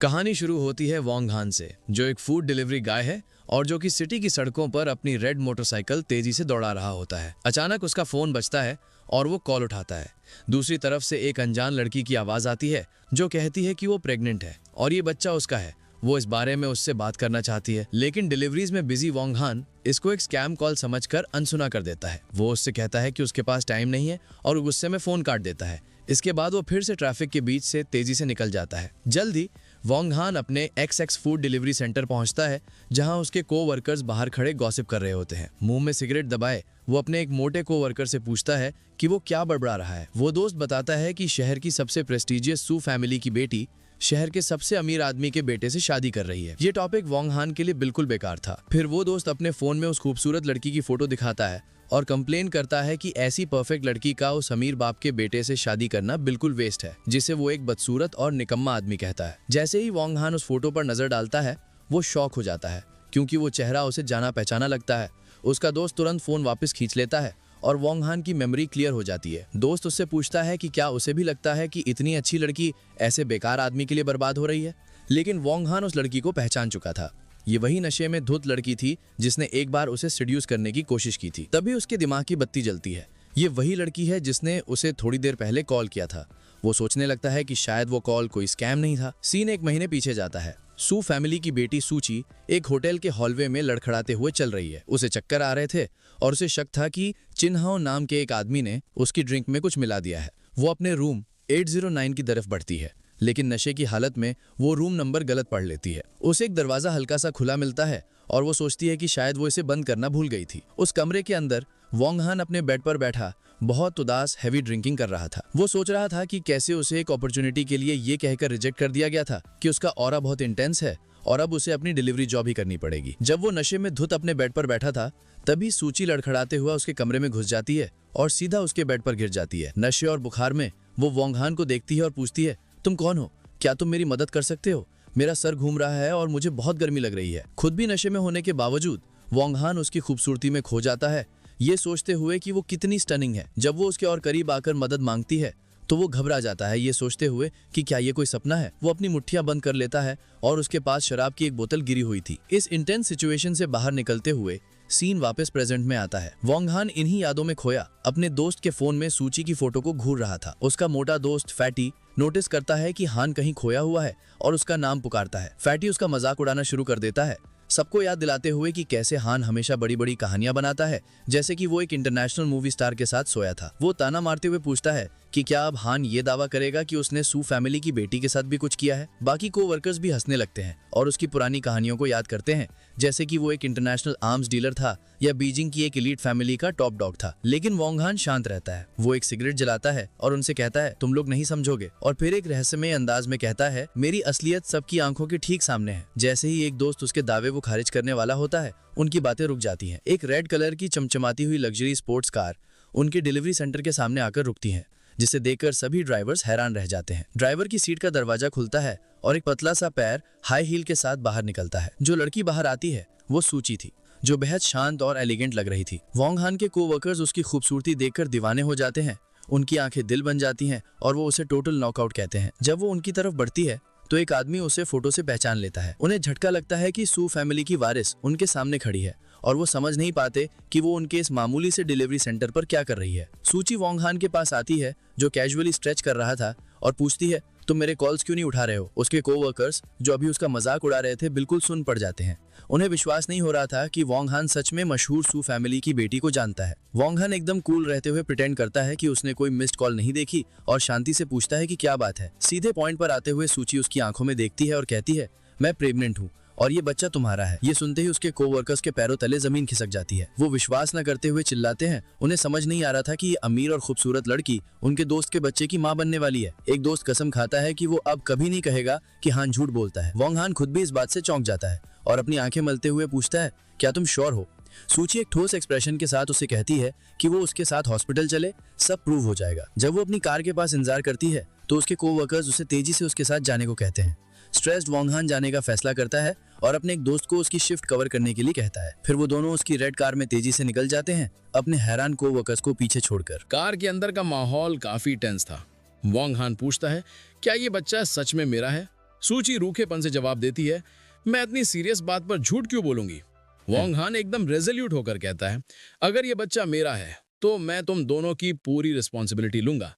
कहानी शुरू होती है वोंग हान से, जो एक फूड डिलीवरी गाय है और जो कि सिटी की सड़कों पर अपनी रेड मोटरसाइकिल तेजी से दौड़ा रहा होता है। अचानक उसका फोन बजता है और वो कॉल उठाता है। दूसरी तरफ से एक अनजान लड़की की आवाज आती है जो कहती है कि वो प्रेग्नेंट है और ये बच्चा उसका है। वो इस बारे में उससे बात करना चाहती है, लेकिन डिलीवरीज में बिजी वोंग हान इसको एक स्कैम कॉल समझकर अनसुना कर देता है। वो उससे कहता है कि उसके पास टाइम नहीं है और गुस्से में फोन काट देता है। इसके बाद वो फिर से ट्रैफिक के बीच से तेजी से निकल जाता है। जल्दी वोंग हान अपने XX फूड डिलीवरी सेंटर पहुंचता है, जहां उसके को-वर्कर्स बाहर खड़े गॉसिप कर रहे होते हैं। मुंह में सिगरेट दबाए वो अपने एक मोटे को-वर्कर से पूछता है कि वो क्या बड़बड़ा रहा है। वो दोस्त बताता है कि शहर की सबसे प्रेस्टिजियस सू फैमिली की बेटी शहर के सबसे अमीर आदमी के बेटे से शादी कर रही है। ये टॉपिक वोंग हान के लिए बिल्कुल बेकार था। फिर वो दोस्त अपने फोन में उस खूबसूरत लड़की की फोटो दिखाता है और कंप्लेन करता है कि ऐसी परफेक्ट लड़की का उस अमीर बाप के बेटे से शादी करना बिल्कुल वेस्ट है, जिसे वो एक बदसूरत और निकम्मा आदमी कहता है। जैसे ही वोंग हान उस फोटो पर नजर डालता है, वो शॉक हो जाता है क्योंकि वो चेहरा उसे जाना पहचाना लगता है। उसका दोस्त तुरंत फोन वापस खींच लेता है और वोंग हान की मेमोरी क्लियर हो जाती है। दोस्त उससे पूछता है कि क्या उसे भी लगता है कि इतनी अच्छी लड़की ऐसे बेकार आदमी के लिए बर्बाद हो रही है, लेकिन वोंग हान उस लड़की को पहचान चुका था। ये वही नशे में धुत लड़की थी जिसने एक बार उसे सिड्यूस करने की कोशिश की थी। तभी उसके दिमाग की बत्ती जलती है। ये वही लड़की है जिसने उसे थोड़ी देर पहले कॉल किया था। वो सोचने लगता है कि शायद वो कॉल कोई स्कैम नहीं था। सीन एक महीने पीछे जाता है। सू फैमिली की बेटी सूची एक होटल के हॉलवे में लड़खड़ाते हुए चल रही है। उसे चक्कर आ रहे थे और उसे शक था कि चिन्हाओ नाम के एक आदमी ने उसकी ड्रिंक में कुछ मिला दिया है। वो अपने रूम 809 की तरफ बढ़ती है, लेकिन नशे की हालत में वो रूम नंबर गलत पढ़ लेती है। उसे एक दरवाजा हल्का सा खुला मिलता है और वो सोचती है कि शायद वो इसे बंद करना भूल गई थी। उस कमरे के अंदर वोंग हान अपने बेड पर बैठा बहुत उदास हैवी ड्रिंकिंग कर रहा था। वो सोच रहा था कि कैसे उसे एक अपॉर्चुनिटी के लिए ये कहकर रिजेक्ट कर दिया गया था कि उसका ऑरा बहुत इंटेंस है और अब उसे अपनी डिलीवरी जॉब ही करनी पड़ेगी। जब वो नशे में धुत अपने बेड पर बैठा था, तभी सूची लड़खड़ाते हुआ उसके कमरे में घुस जाती है और सीधा उसके बेड पर गिर जाती है। नशे और बुखार में वो वोंग हान को देखती है और पूछती है, तुम कौन हो? क्या तुम मेरी मदद कर सकते हो? मेरा सर घूम रहा है और मुझे बहुत गर्मी लग रही है। खुद भी नशे में होने के बावजूद वोंग हान उसकी खूबसूरती में खो जाता है, ये सोचते हुए कि वो कितनी स्टनिंग है। जब वो उसके और करीब आकर मदद मांगती है तो वो घबरा जाता है, ये सोचते हुए कि क्या ये कोई सपना है। वो अपनी मुट्ठियां बंद कर लेता है और उसके पास शराब की एक बोतल गिरी हुई थी। इस इंटेंस सिचुएशन से बाहर निकलते हुए सीन वापस प्रेजेंट में आता है। वोंग हान इन्हीं यादों में खोया अपने दोस्त के फोन में सूची की फोटो को घूर रहा था। उसका मोटा दोस्त फैटी नोटिस करता है कि हान कहीं खोया हुआ है और उसका नाम पुकारता है। फैटी उसका मजाक उड़ाना शुरू कर देता है, सबको याद दिलाते हुए कि कैसे हान हमेशा बड़ी बड़ी कहानियां बनाता है, जैसे कि वो एक इंटरनेशनल मूवी स्टार के साथ सोया था। वो ताना मारते हुए पूछता है कि क्या अब हान ये दावा करेगा कि उसने सू फैमिली की बेटी के साथ भी कुछ किया है। बाकी को-वर्कर्स भी हंसने लगते हैं और उसकी पुरानी कहानियों को याद करते हैं, जैसे कि वो एक इंटरनेशनल आर्म्स डीलर था या बीजिंग की एक एलीट फैमिली का टॉप डॉग था। लेकिन वोंग हान शांत रहता है। वो एक सिगरेट जलाता है और उनसे कहता है, तुम लोग नहीं समझोगे, और फिर एक रहस्यमय अंदाज में कहता है, मेरी असलियत सबकी आंखों के ठीक सामने है। जैसे ही एक दोस्त उसके दावे को खारिज करने वाला होता है, उनकी बातें रुक जाती हैं। एक रेड कलर की चमचमाती हुई लग्जरी स्पोर्ट्स कार उनके डिलीवरी सेंटर के सामने आकर रुकती है, जिसे देखकर सभी ड्राइवर्स हैरान रह जाते हैं। ड्राइवर की सीट का दरवाजा खुलता है और एक पतला सा पैर हाई हील के साथ बाहर निकलता है। जो लड़की बाहर आती है वो सूची थी, जो बेहद शांत और एलिगेंट लग रही थी। वोंग हान के को-वर्कर्स उसकी खूबसूरती देखकर दीवाने हो जाते हैं। उनकी आंखें दिल बन जाती हैं और वो उसे टोटल नॉकआउट कहते हैं। जब वो उनकी तरफ बढ़ती है तो एक आदमी उसे फोटो से पहचान लेता है। उन्हें झटका लगता है कि सू फैमिली की वारिस उनके सामने खड़ी है और वो समझ नहीं पाते कि वो उनके इस मामूली से डिलीवरी सेंटर पर क्या कर रही है। सूची वोंग हान के पास आती है, जो कैजुअली स्ट्रेच कर रहा था, और पूछती है, तुम मेरे कॉल्स क्यों नहीं उठा रहे हो? उसके को-वर्कर्स जो अभी उसका मजाक उड़ा रहे थे बिल्कुल सुन पड़ जाते हैं। उन्हें विश्वास नहीं हो रहा था कि वोंग हान सच में मशहूर सू फैमिली की बेटी को जानता है। वोंग हान एकदम कूल रहते हुए प्रिटेंड करता है कि उसने कोई मिस्ड कॉल नहीं देखी और शांति से पूछता है कि क्या बात है। सीधे पॉइंट पर आते हुए सूची उसकी आंखों में देखती है और कहती है, मैं प्रेग्नेंट हूँ और ये बच्चा तुम्हारा है। ये सुनते ही उसके को-वर्कर्स के पैरों तले जमीन खिसक जाती है। वो विश्वास न करते हुए चिल्लाते हैं। उन्हें समझ नहीं आ रहा था कि ये अमीर और खूबसूरत लड़की उनके दोस्त के बच्चे की मां बनने वाली है। एक दोस्त कसम खाता है कि वो अब कभी नहीं कहेगा कि हान झूठ बोलता है। वोंग हान खुद भी इस बात से चौंक जाता है और अपनी आंखें मलते हुए पूछता है, क्या तुम श्योर हो? सूची एक ठोस एक्सप्रेशन के साथ उसे कहती है कि वो उसके साथ हॉस्पिटल चले, सब प्रूव हो जाएगा। जब वो अपनी कार के पास इंतजार करती है तो उसके को-वर्कर्स उसे तेजी से उसके साथ जाने को कहते हैं। स्ट्रेस्ड वोंग हान जाने का फैसला करता है और अपने एक दोस्त को उसकी शिफ्ट कवर करने के लिए कहता है। फिर वो दोनों उसकी रेड कार में तेजी से निकल जाते हैं, अपने हैरान को-वर्कर्स को पीछे छोड़कर। कार के अंदर का माहौल काफी टेंस था। वोंग हान पूछता है, क्या ये बच्चा सच में मेरा है? सूची रूखेपन से जवाब देती है, मैं इतनी सीरियस बात पर झूठ क्यों बोलूंगी। वोंग हान एकदम रेजोल्यूट होकर कहता है, अगर ये बच्चा मेरा है तो मैं तुम दोनों की पूरी रिस्पॉन्सिबिलिटी लूंगा।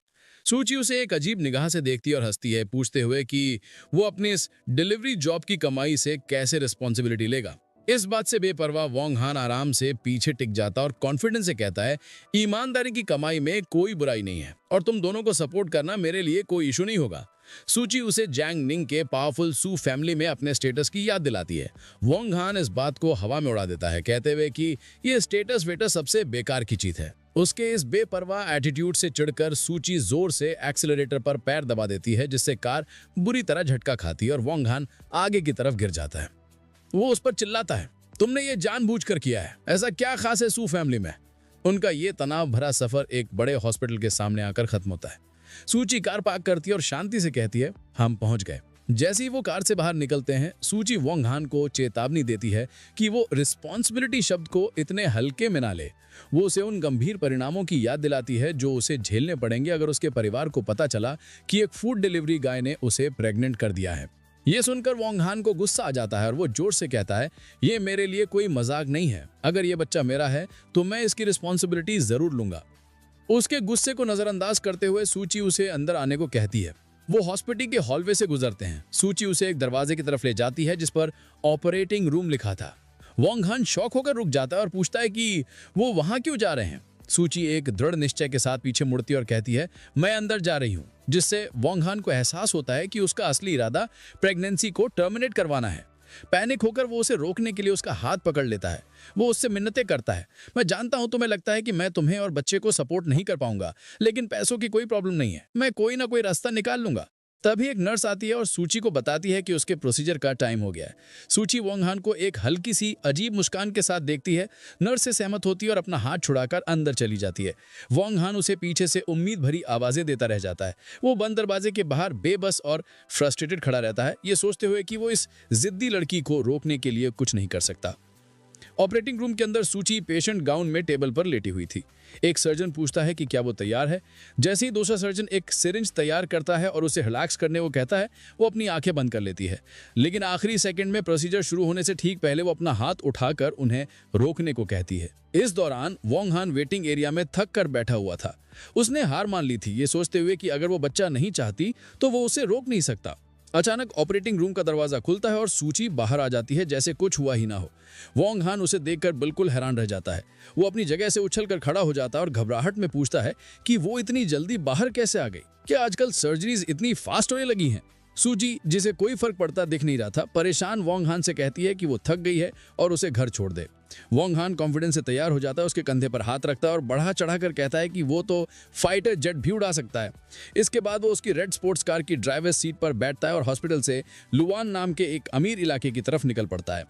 सूची उसे एक अजीब निगाह से देखती है और हंसती है, पूछते हुए कि वो अपनी इस डिलीवरी जॉब की कमाई से कैसे रिस्पॉन्सिबिलिटी लेगा। इस बात से बेपरवाह वोंग हान आराम से पीछे टिक जाता और कॉन्फिडेंस से कहता है, ईमानदारी की कमाई में कोई बुराई नहीं है और तुम दोनों को सपोर्ट करना मेरे लिए कोई इशू नहीं होगा। सूची उसे जैंग निंग के पावरफुल सू फैमिली में अपने स्टेटस की याद दिलाती है। वोंग हान इस बात को हवा में उड़ा देता है, कहते हुए कि ये स्टेटस वेटस सबसे बेकार की चीज है। उसके इस बेपरवाह एटीट्यूड से चिढ़कर सूची जोर से एक्सीलरेटर पर पैर दबा देती है, जिससे कार बुरी तरह झटका खाती है और वोंग हान आगे की तरफ गिर जाता है। वो उस पर चिल्लाता है, तुमने ये जानबूझकर किया है, ऐसा क्या खास है सू फैमिली में। उनका ये तनाव भरा सफर एक बड़े हॉस्पिटल के सामने आकर खत्म होता है। सूची कार पार्क करती है और शांति से कहती है, हम पहुंच गए। जैसे ही वो कार से बाहर निकलते हैं, सूची वोंग हान को चेतावनी देती है कि वो रिस्पॉन्सिबिलिटी शब्द को इतने हल्के में ना ले। वो उसे उन गंभीर परिणामों की याद दिलाती है जो उसे झेलने पड़ेंगे अगर उसके परिवार को पता चला कि एक फूड डिलीवरी गाय ने उसे प्रेग्नेंट कर दिया है। ये सुनकर वोंग हान को गुस्सा आ जाता है और वो जोर से कहता है, ये मेरे लिए कोई मजाक नहीं है, अगर ये बच्चा मेरा है तो मैं इसकी रिस्पॉन्सिबिलिटी जरूर लूंगा। उसके गुस्से को नजरअंदाज करते हुए सूची उसे अंदर आने को कहती है। वो हॉस्पिटल के हॉलवे से गुजरते हैं। सूची उसे एक दरवाजे की तरफ ले जाती है जिस पर ऑपरेटिंग रूम लिखा था। वोंग हान शॉक होकर रुक जाता है और पूछता है कि वो वहां क्यों जा रहे हैं। सूची एक दृढ़ निश्चय के साथ पीछे मुड़ती और कहती है, मैं अंदर जा रही हूँ, जिससे वोंग हान को एहसास होता है कि उसका असली इरादा प्रेगनेंसी को टर्मिनेट करवाना है। पैनिक होकर वो उसे रोकने के लिए उसका हाथ पकड़ लेता है। वो उससे मिन्नतें करता है, मैं जानता हूं तुम्हें लगता है कि मैं तुम्हें और बच्चे को सपोर्ट नहीं कर पाऊंगा, लेकिन पैसों की कोई प्रॉब्लम नहीं है, मैं कोई ना कोई रास्ता निकाल लूंगा। तभी एक नर्स आती है और सूची को बताती है कि उसके प्रोसीजर का टाइम हो गया है। सूची वोंग हान को एक हल्की सी अजीब मुस्कान के साथ देखती है, नर्स से सहमत होती है और अपना हाथ छुड़ाकर अंदर चली जाती है। वोंग हान उसे पीछे से उम्मीद भरी आवाजें देता रह जाता है। वो बंद दरवाजे के बाहर बेबस और फ्रस्ट्रेटेड खड़ा रहता है, ये सोचते हुए कि वो इस जिद्दी लड़की को रोकने के लिए कुछ नहीं कर सकता। ऑपरेटिंग रूम के अंदर सूची पेशेंट गाउन में टेबल पर लेटी हुई थी। एक सर्जन पूछता है कि क्या वो तैयार है। जैसे ही दूसरा सर्जन एक सिरिंज तैयार करता है और उसे रिलैक्स करने को कहता है, वो अपनी आंखें बंद कर लेती है। लेकिन आखिरी सेकंड में प्रोसीजर शुरू होने से ठीक पहले वो अपना हाथ उठाकर उन्हें रोकने को कहती है। इस दौरान वोंग हान वेटिंग एरिया में थक कर बैठा हुआ था। उसने हार मान ली थी, ये सोचते हुए कि अगर वो बच्चा नहीं चाहती तो वो उसे रोक नहीं सकता। अचानक ऑपरेटिंग रूम का दरवाजा खुलता है और सूची बाहर आ जाती है जैसे कुछ हुआ ही ना हो। वोंग हान उसे देखकर बिल्कुल हैरान रह जाता है। वो अपनी जगह से उछलकर खड़ा हो जाता है और घबराहट में पूछता है कि वो इतनी जल्दी बाहर कैसे आ गई। क्या आजकल सर्जरीज इतनी फास्ट होने लगी हैं? सूची, जिसे कोई फर्क पड़ता दिख नहीं रहा था, परेशान वोंग हान से कहती है कि वो थक गई है और उसे घर छोड़ दे। वोंग हान कॉन्फिडेंस से तैयार हो जाता है, उसके कंधे पर हाथ रखता है और बढ़ा चढ़ाकर कहता है कि वो तो फाइटर जेट भी उड़ा सकता है। इसके बाद वो उसकी रेड स्पोर्ट्स कार की ड्राइवर सीट पर बैठता है और हॉस्पिटल से लुआन नाम के एक अमीर इलाके की तरफ निकल पड़ता है।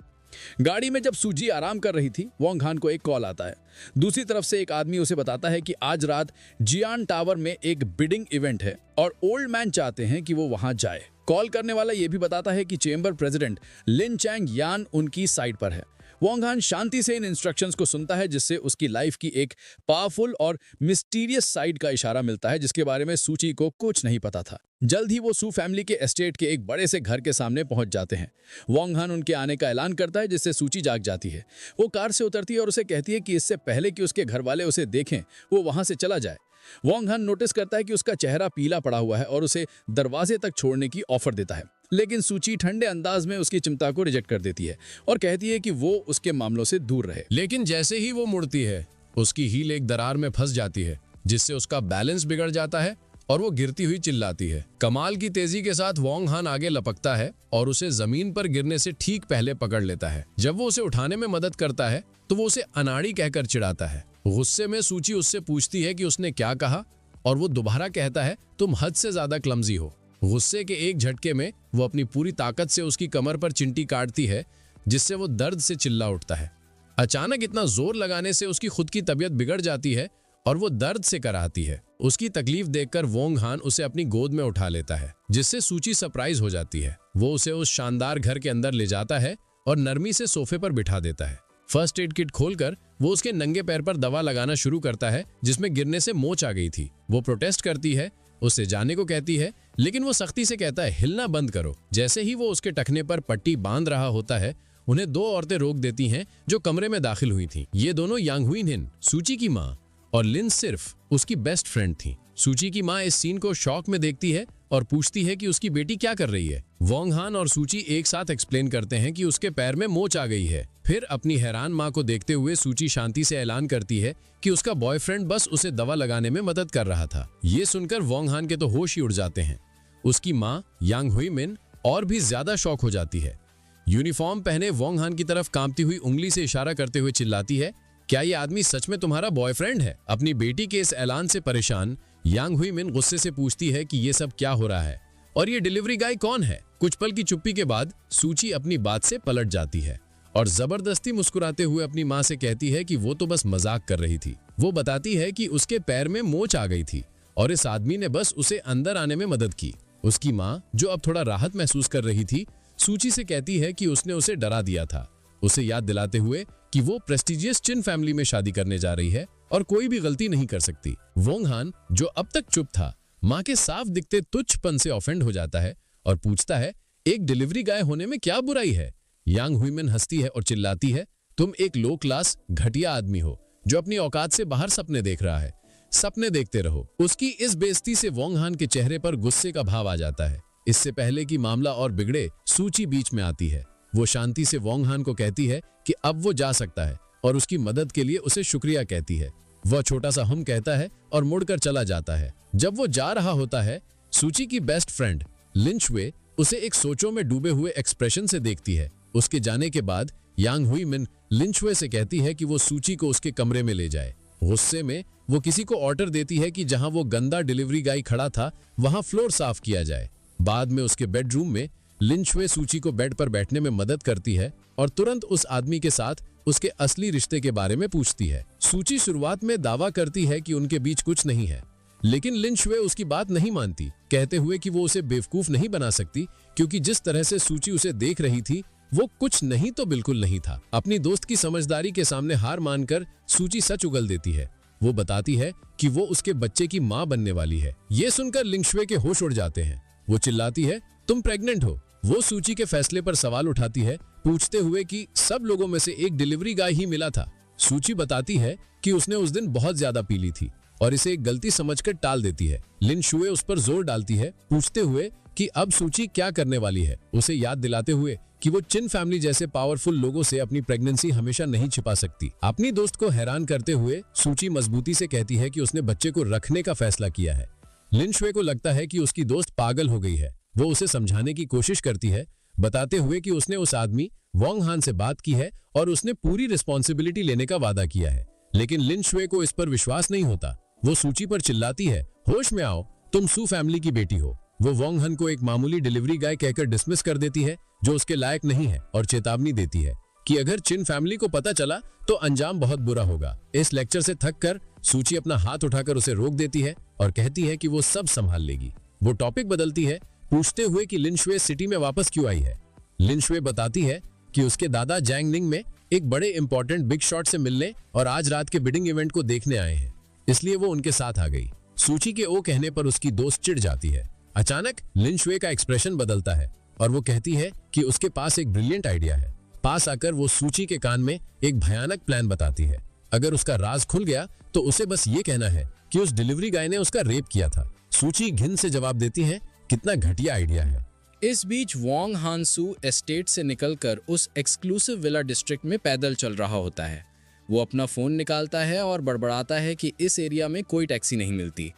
गाड़ी में जब सूजी आराम कर रही थी, वोंग हान को एक कॉल आता है। दूसरी तरफ से एक आदमी उसे बताता है कि आज रात जियान टावर में एक बिडिंग इवेंट है और ओल्ड मैन चाहते हैं कि वो वहां जाए। कॉल करने वाला ये भी बताता है कि चेंबर प्रेसिडेंट लिन चैंग यान उनकी साइड पर है। वोंग हान शांति से इन इंस्ट्रक्शंस को सुनता है, जिससे उसकी लाइफ की एक पावरफुल और मिस्टीरियस साइड का इशारा मिलता है जिसके बारे में सूची को कुछ नहीं पता था। जल्द ही वो सू फैमिली के एस्टेट के एक बड़े से घर के सामने पहुंच जाते हैं। वोंग हान उनके आने का ऐलान करता है, जिससे सूची जाग जाती है। वो कार से उतरती है और उसे कहती है कि इससे पहले कि उसके घर वाले उसे देखें, वो वहां से चला जाए। वोंग हान नोटिस करता है कि उसका चेहरा पीला पड़ा हुआ है और उसे दरवाजे तक छोड़ने की ऑफर देता है, लेकिन सूची ठंडे अंदाज में उसकी चिंता को रिजेक्ट कर देती है और कहती है कि वो उसके मामलों से दूर रहे। लेकिन जैसे ही वो मुड़ती है, उसकी हील एक दरार में फंस जाती है, जिससे उसका बैलेंस बिगड़ जाता है और वो गिरती हुई चिल्लाती है। कमाल की तेजी के साथ वोंग हान आगे लपकता है और उसे जमीन पर गिरने से ठीक पहले पकड़ लेता है। जब वो उसे उठाने में मदद करता है तो वो उसे अनाड़ी कहकर चिढ़ाता है। गुस्से में सूची उससे पूछती है कि उसने क्या कहा और वो दोबारा कहता है, तुम हद से ज्यादा क्लमजी हो। गुस्से के एक झटके में वो अपनी पूरी ताकत से उसकी कमर पर चिंटी काटती है, जिससे वो दर्द से चिल्ला उठता है। अचानक इतना जोर लगाने से उसकी खुद की तबीयत बिगड़ जाती है और वो दर्द से कराहती है। उसकी तकलीफ देखकर वोंग हान उसे अपनी गोद में उठा लेता है, जिससे सूची सरप्राइज हो जाती है। वो उसे उस शानदार घर के अंदर ले जाता है और नरमी से सोफे पर बिठा देता है। फर्स्ट एड किट खोलकर वो उसके नंगे पैर पर दवा लगाना शुरू करता है, जिसमें गिरने से मोच आ गई थी। वो प्रोटेस्ट करती है, उससे जाने को कहती है, लेकिन वो सख्ती से कहता है हिलना बंद करो। जैसे ही वो उसके टखने पर पट्टी बांध रहा होता है, उन्हें दो औरतें रोक देती हैं जो कमरे में दाखिल हुई थीं। ये दोनों यांग हुई हिन, सूची की माँ, और लिन सिर्फ उसकी बेस्ट फ्रेंड थी। सूची की माँ इस सीन को शॉक में देखती है और पूछती है कि उसकी बेटी क्या कर रही है। वोंग हान और सूची एक साथ एक्सप्लेन करते हैं कि उसके पैर में मोच आ गई है। फिर अपनी हैरान माँ को देखते हुए सूची शांति से ऐलान करती है कि उसका बॉयफ्रेंड बस उसे दवा लगाने में मदद कर रहा था। ये सुनकर वोंग हान के तो होश ही उड़ जाते हैं। उसकी माँ यांग हुई मिन और भी ज्यादा शॉक हो जाती है। यूनिफॉर्म पहने वोंग हान की तरफ कांपती हुई उंगली से इशारा करते हुए चिल्लाती है, क्या ये आदमी सच में तुम्हारा बॉयफ्रेंड है? अपनी बेटी के इस ऐलान से परेशान यांग हुई मिन गुस्से से पूछती है कि ये सब क्या हो रहा है और ये डिलीवरी गाय कौन है? कुछ पल की चुप्पी के बाद सूची अपनी बात से पलट जाती है और जबरदस्ती मुस्कुराते हुए अपनी माँ से कहती है कि वो तो बस मजाक कर रही थी। वो बताती है कि उसके पैर में मोच आ गई थी और इस आदमी ने बस उसे अंदर आने में मदद की। उसकी माँ, जो अब थोड़ा राहत महसूस कर रही थी, सूची से कहती है कि उसने उसे डरा दिया था, उसे याद दिलाते हुए कि वो प्रेस्टिजियस चिन फैमिली में शादी करने जा रही है और कोई भी गलती नहीं कर सकती। वोंग हान, जो अब तक चुप था, माँ के साफ दिखते तुच्छपन से ऑफेंड हो जाता है और पूछता है, एक डिलीवरी गाय होने में क्या बुराई है? यांग हुईमिन हंसती है और चिल्लाती है, तुम एक लो क्लास घटिया आदमी हो जो अपनी औकात से बाहर सपने देख रहा है। सपने देखते रहो। उसकी इस बेइज्जती से वोंग हान के चेहरे पर गुस्से का भाव आ जाता है। इससे पहले कि मामला और बिगड़े, सूची बीच में आती है। वो शांति से वोंग हान को कहती है कि अब वो जा सकता है और उसकी मदद के लिए उसे शुक्रिया कहती है। वह छोटा सा हम कहता है और मुड़कर चला जाता है। जब वो जा रहा होता है, सूची की बेस्ट फ्रेंड लिन शुए उसे एक सोचों में डूबे हुए एक्सप्रेशन से देखती है। उसके जाने के बाद यांग हुई मिन लिन शुए से कहती है कि वो सूची को उसके कमरे में ले जाए। गुस्से में वो किसी को ऑर्डर देती है कि जहां वो गंदा डिलीवरी गाय खड़ा था वहां फ्लोर साफ किया जाए। बाद में उसके बेडरूम में लिन शुए सूची को बेड पर बैठने में मदद करती है और तुरंत उस आदमी के साथ उसके असली रिश्ते के बारे में पूछती है। सूची शुरुआत में दावा करती है कि उनके बीच कुछ नहीं है, लेकिन लिन शुए उसकी बात नहीं मानती, कहते हुए कि वो उसे बेवकूफ नहीं बना सकती क्योंकि जिस तरह से सूची उसे देख रही थी वो कुछ नहीं तो बिल्कुल नहीं था। अपनी दोस्त की समझदारी के सामने हार मानकर सूची सच उगल देती है। वो बताती है कि वो उसके बच्चे की माँ बनने वाली है। ये सुनकर लिन शुए के होश उड़ जाते हैं। वो चिल्लाती है, तुम प्रेग्नेंट हो। वो सूची के फैसले पर सवाल उठाती है, पूछते हुए कि सब लोगों में से एक डिलीवरी गाय ही मिला था। सूची बताती है कि उसने उस दिन बहुत ज्यादा पी ली थी और इसे एक गलती समझकर टाल देती है। लिन शुए उस पर जोर डालती है, पूछते हुए कि अब सूची क्या करने वाली है, उसे याद दिलाते हुए कि वो चिन फैमिली जैसे पावरफुल लोगों से अपनी प्रेगनेंसी हमेशा नहीं छिपा सकती। अपनी दोस्त को हैरान करते हुए सूची मजबूती से कहती है कि उसने बच्चे को रखने का फैसला किया है। लिन शुए को लगता है कि उसकी दोस्त पागल हो गई है। वो उसे समझाने की कोशिश करती है, बताते हुए कि उसने उस आदमी वोंग हान से बात की है और उसने पूरी रिस्पॉन्सिबिलिटी लेने का वादा किया है। लेकिन लिन शुए को इस पर विश्वास नहीं होता। वो सूची पर चिल्लाती है, होश में आओ, तुम सू फैमिली की बेटी हो। वो वोंग हान को एक मामूली डिलीवरी गाय कहकर डिसमिस कर देती है जो उसके लायक नहीं है और चेतावनी देती है कि अगर चिन फैमिली को पता चला तो अंजाम बहुत बुरा होगा। इस लेक्चर से थक कर सूची अपना हाथ उठाकर उसे रोक देती है और कहती है कि वो सब संभाल लेगी। वो टॉपिक बदलती है, पूछते हुए कि लिन शुए सिटी में वापस क्यों आई है। लिन शुए बताती है कि उसके दादा जैंग निंग में एक बड़े इंपॉर्टेंट बिग शॉट से मिलने और आज रात के बिडिंग इवेंट को देखने आए हैं, इसलिए वो उनके साथ आ गई। सूची के ओ कहने पर उसकी दोस्त चिढ़ जाती है। अचानक लिन शुए का एक्सप्रेशन बदलता है और वो कहती है कि उसके पास एक ब्रिलियंट आइडिया है। पास आकर वो सूची के कान में एक भयानक प्लान बताती है। अगर उसका राज खुल गया तो उसे बस ये कहना है कि उस डिलीवरी गाय ने उसका रेप किया था। सूची घिन से जवाब देती है, कितना घटिया आइडिया है। इस बीच वोंग हान सू एस्टेट से निकलकर उस एक्सक्लूसिव विला डिस्ट्रिक्ट में पैदल चल रहा होता है। वो अपना फोन निकालता है और बड़बड़ाता है कि इस एरिया में कोई टैक्सी नहीं मिलती।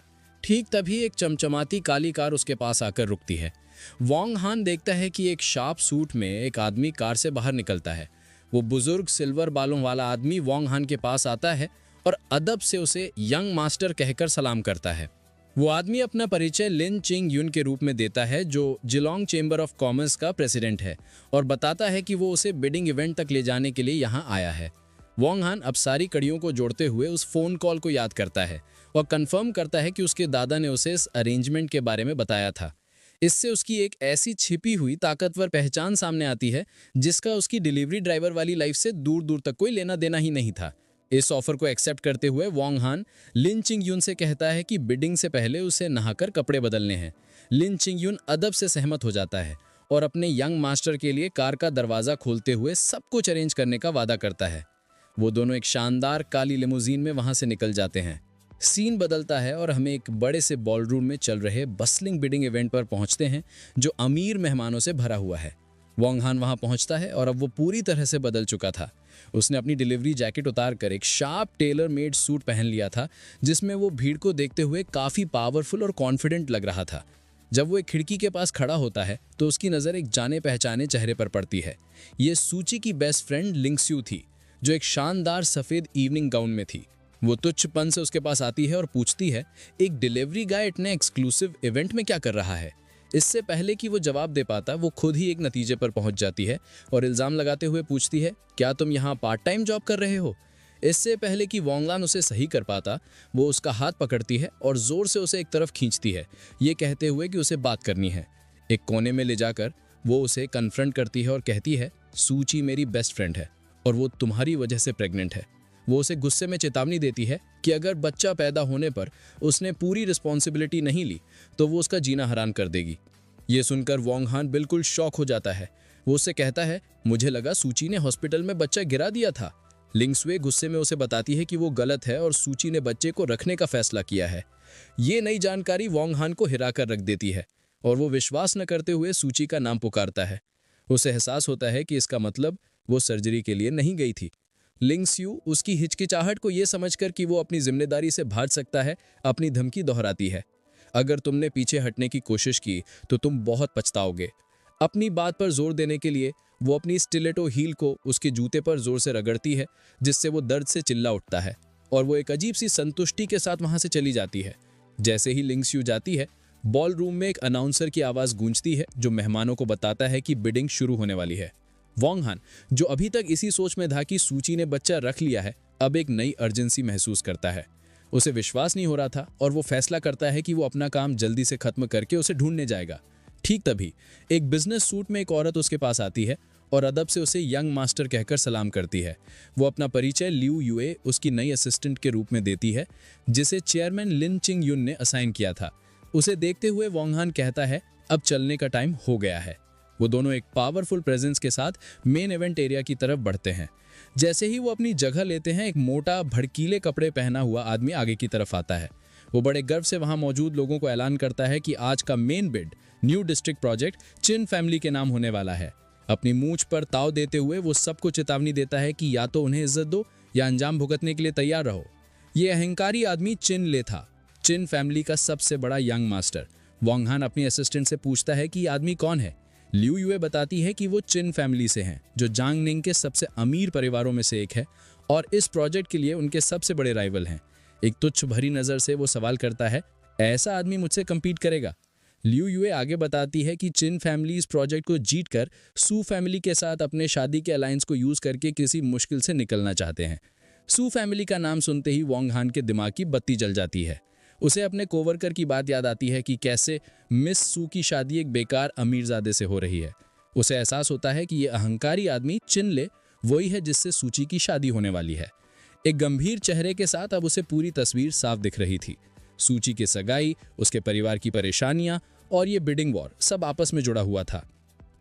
ठीक तभी एक चमचमाती काली कार उसके पास आकर रुकती है। वोंग हान देखता है कि एक शार्प सूट में एक आदमी कार से बाहर निकलता है। वो बुजुर्ग सिल्वर बालों वाला आदमी वोंग हान के पास आता है और अदब से उसे यंग मास्टर कहकर सलाम करता है। वो आदमी अपना परिचय लिन चिंग यून के रूप में देता है, जो जिलोंग चेंबर ऑफ कॉमर्स का प्रेसिडेंट है, और बताता है कि वो उसे बिडिंग इवेंट तक ले जाने के लिए यहाँ आया है। वोंग हान अब सारी कड़ियों को जोड़ते हुए उस फोन कॉल को याद करता है और कंफर्म करता है कि उसके दादा ने उसे इस अरेंजमेंट के बारे में बताया था। इससे उसकी एक ऐसी छिपी हुई ताकतवर पहचान सामने आती है जिसका उसकी डिलीवरी ड्राइवर वाली लाइफ से दूर दूर तक कोई लेना देना ही नहीं था। इस ऑफर को एक्सेप्ट करते हुए वोंग हान लिन चिंग यून से कहता है कि बिडिंग से पहले उसे नहाकर कपड़े बदलने हैं। लिन चिंग यून अदब से सहमत हो जाता है और अपने यंग मास्टर के लिए कार का दरवाजा खोलते हुए सब कुछ अरेंज करने का वादा करता है। वो दोनों एक शानदार काली लिमोजीन में वहां से निकल जाते हैं। सीन बदलता है और हमें एक बड़े से बॉलरूम में चल रहे बस्लिंग बिडिंग इवेंट पर पहुंचते हैं जो अमीर मेहमानों से भरा हुआ है। वोंग हान वहां पहुंचता है और अब वो पूरी तरह से बदल चुका था। उसने अपनी डिलीवरी जैकेट उतार कर एक शार्प टेलर मेड सूट पहन लिया था जिसमें वो भीड़ को देखते हुए काफी पावरफुल और कॉन्फिडेंट लग रहा था। जब वो एक खिड़की के पास खड़ा होता है तो उसकी नज़र एक जाने पहचाने चेहरे पर पड़ती है। ये सूची की बेस्ट फ्रेंड लिंगस्यू थी जो एक शानदार सफ़ेद इवनिंग गाउन में थी। वो तुच्छपन से उसके पास आती है और पूछती है, एक डिलीवरी गाय इतने एक्सक्लूसिव इवेंट में क्या कर रहा है? इससे पहले कि वो जवाब दे पाता वो खुद ही एक नतीजे पर पहुंच जाती है और इल्ज़ाम लगाते हुए पूछती है, क्या तुम यहाँ पार्ट टाइम जॉब कर रहे हो? इससे पहले कि वोंगलान उसे सही कर पाता वो उसका हाथ पकड़ती है और ज़ोर से उसे एक तरफ खींचती है, ये कहते हुए कि उसे बात करनी है। एक कोने में ले जाकर वो उसे कन्फ्रंट करती है और कहती है, सूची मेरी बेस्ट फ्रेंड है और वो तुम्हारी वजह से प्रेग्नेंट है। वो उसे गुस्से में चेतावनी देती है कि अगर बच्चा पैदा होने पर उसने पूरी रिस्पॉन्सिबिलिटी नहीं ली तो वो उसका जीना हराम कर देगी। ये सुनकर वोंग हान बिल्कुल शॉक हो जाता है। वो उससे कहता है, मुझे लगा सूची ने हॉस्पिटल में बच्चा गिरा दिया था। लिंगस्वे गुस्से में उसे बताती है कि वो गलत है और सूची ने बच्चे को रखने का फैसला किया है। ये नई जानकारी वोंग हान को हिला कर रख देती है और वो विश्वास न करते हुए सूची का नाम पुकारता है। उसे एहसास होता है कि इसका मतलब वो सर्जरी के लिए नहीं गई थी। लिंगस्यू उसकी हिचकिचाहट को ये समझकर कि वो अपनी जिम्मेदारी से भाग सकता है अपनी धमकी दोहराती है, अगर तुमने पीछे हटने की कोशिश की तो तुम बहुत पछताओगे। अपनी बात पर जोर देने के लिए वो अपनी स्टिलेटो हील को उसके जूते पर जोर से रगड़ती है जिससे वो दर्द से चिल्ला उठता है और वो एक अजीब सी संतुष्टि के साथ वहां से चली जाती है। जैसे ही लिंगस्यू जाती है बॉल रूम में एक अनाउंसर की आवाज़ गूंजती है जो मेहमानों को बताता है कि बिडिंग शुरू होने वाली है। वोंग हान जो अभी तक इसी सोच में था कि सूची ने बच्चा रख लिया है अब एक नई अर्जेंसी महसूस करता है। उसे विश्वास नहीं हो रहा था और वो फैसला करता है कि वो अपना काम जल्दी से खत्म करके उसे ढूंढने जाएगा। ठीक तभी एक बिजनेस सूट में एक औरत उसके पास आती है और अदब से उसे यंग मास्टर कहकर सलाम करती है। वो अपना परिचय लिू युए उसकी नई असिस्टेंट के रूप में देती है जिसे चेयरमैन लिन चिंग यून ने असाइन किया था। उसे देखते हुए वोंग हान कहता है, अब चलने का टाइम हो गया है। वो दोनों एक पावरफुल प्रेजेंस के साथ मेन इवेंट एरिया की तरफ बढ़ते हैं। जैसे ही वो अपनी जगह लेते हैं एक मोटा भड़कीले कपड़े पहना हुआ आदमी आगे की तरफ आता है। वो बड़े गर्व से वहां मौजूद लोगों को ऐलान करता है कि आज का main bid new district project चिन फैमिली के नाम होने वाला है। अपनी मूंछ पर ताव देते हुए वो सबको चेतावनी देता है कि या तो उन्हें इज्जत दो या अंजाम भुगतने के लिए तैयार रहो। ये अहंकारी आदमी चिन ले था, चिन फैमिली का सबसे बड़ा यंग मास्टर। वोंग हान अपनी असिस्टेंट से पूछता है कि ये आदमी कौन है। लिू युए बताती है कि वो चिन फैमिली से हैं जो जांगनिंग के सबसे अमीर परिवारों में से एक है और इस प्रोजेक्ट के लिए उनके सबसे बड़े राइवल हैं। एक तुच्छ भरी नज़र से वो सवाल करता है, ऐसा आदमी मुझसे कम्पीट करेगा? लिू युए आगे बताती है कि चिन फैमिली इस प्रोजेक्ट को जीतकर सू फैमिली के साथ अपने शादी के अलायंस को यूज़ करके किसी मुश्किल से निकलना चाहते हैं। सू फैमिली का नाम सुनते ही वोंग हान के दिमाग की बत्ती जल जाती है। उसे अपने कोवर्कर की बात याद आती है कि कैसे मिस सू की शादी एक बेकार अमीरजादे से हो रही है। उसे एहसास होता है कि ये अहंकारी आदमी चिनले वही है जिससे सूची की शादी होने वाली है। एक गंभीर चेहरे के साथ अब उसे पूरी तस्वीर साफ दिख रही थी। सूची की सगाई, उसके परिवार की परेशानियां और ये बिडिंग वॉर सब आपस में जुड़ा हुआ था।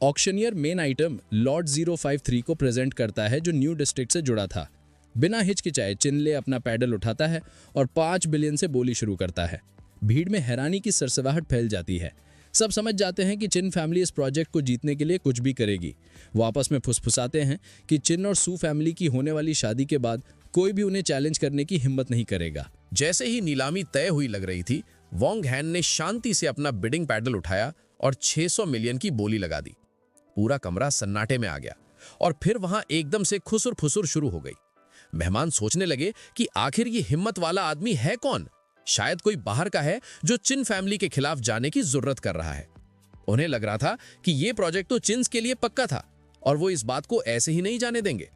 ऑक्शनियर मेन आइटम लॉर्ड 053 को प्रेजेंट करता है जो न्यू डिस्ट्रिक्ट से जुड़ा था। बिना हिचकिचाए चिनले अपना पैडल उठाता है और 5 बिलियन से बोली शुरू करता है। भीड़ में हैरानी की सरसराहट फैल जाती है। सब समझ जाते हैं कि चिन फैमिली इस प्रोजेक्ट को जीतने के लिए कुछ भी करेगी। वो आपस में फुसफुसाते हैं कि चिन और सू फैमिली की होने वाली शादी के बाद कोई भी उन्हें चैलेंज करने की हिम्मत नहीं करेगा। जैसे ही नीलामी तय हुई लग रही थी, वोंग हान ने शांति से अपना बिडिंग पैडल उठाया और 600 मिलियन की बोली लगा दी। पूरा कमरा सन्नाटे में आ गया और फिर वहां एकदम से खुसुर फुसुर शुरू हो गई। मेहमान सोचने लगे कि आखिर ये हिम्मत वाला आदमी है कौन? शायद कोई बाहर का है जो चिन फैमिली के खिलाफ जाने की जरूरत कर रहा है। उन्हें लग रहा था कि ये प्रोजेक्ट तो चिन्स के लिए पक्का था और वो इस बात को ऐसे ही नहीं जाने देंगे।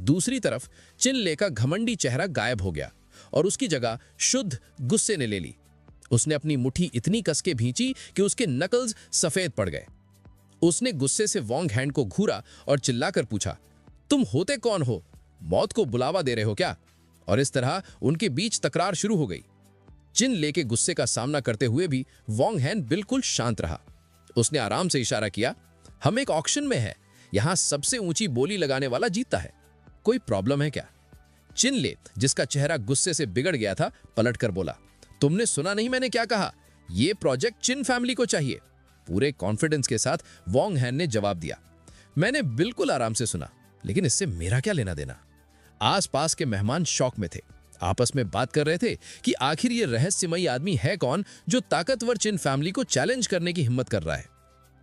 दूसरी तरफ चिनले का घमंडी चेहरा गायब हो गया और उसकी जगह शुद्ध गुस्से ने ले ली। उसने अपनी मुट्ठी इतनी कस के भींची कि उसके नकल्स सफेद पड़ गए। उसने गुस्से से वोंग हान को घूरा और चिल्लाकर पूछा, तुम होते कौन हो? मौत को बुलावा दे रहे हो क्या? और इस तरह उनके बीच तकरार शुरू हो गई। चिन ले के गुस्से का सामना करते हुए भी वोंग हैन बिल्कुल शांत रहा। उसने आराम से इशारा किया, हम एक ऑक्शन में है, यहां सबसे ऊंची बोली लगाने वाला जीतता है, कोई प्रॉब्लम है क्या? चिन ले, जिसका चेहरा गुस्से से बिगड़ गया था, पलटकर बोला, तुमने सुना नहीं मैंने क्या कहा? यह प्रोजेक्ट चिन फैमिली को चाहिए। पूरे कॉन्फिडेंस के साथ वोंग हैन ने जवाब दिया, मैंने बिल्कुल आराम से सुना, लेकिन इससे मेरा क्या लेना देना? आसपास के मेहमान शॉक में थे, आपस में बात कर रहे थे कि आखिर ये रहस्यमयी आदमी है कौन जो ताकतवर चिन फैमिली को चैलेंज करने की हिम्मत कर रहा है।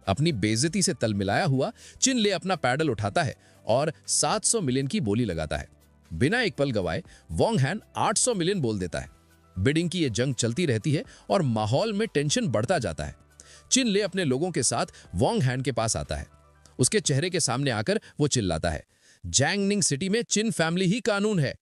अपनी बेइज्जती से तल मिलाया हुआ चिन ले अपना पैडल उठाता है और 700 मिलियन की बोली लगाता है। बिना एक पल गवाए वोंग हैन 800 मिलियन बोल देता है। बिडिंग की ये जंग चलती रहती है और माहौल में टेंशन बढ़ता जाता है। चिन ले अपने लोगों के साथ वोंग हैन के पास आता है। उसके चेहरे के सामने आकर वो चिल्लाता है, जैंगनिंग सिटी में चिन फैमिली ही कानून है।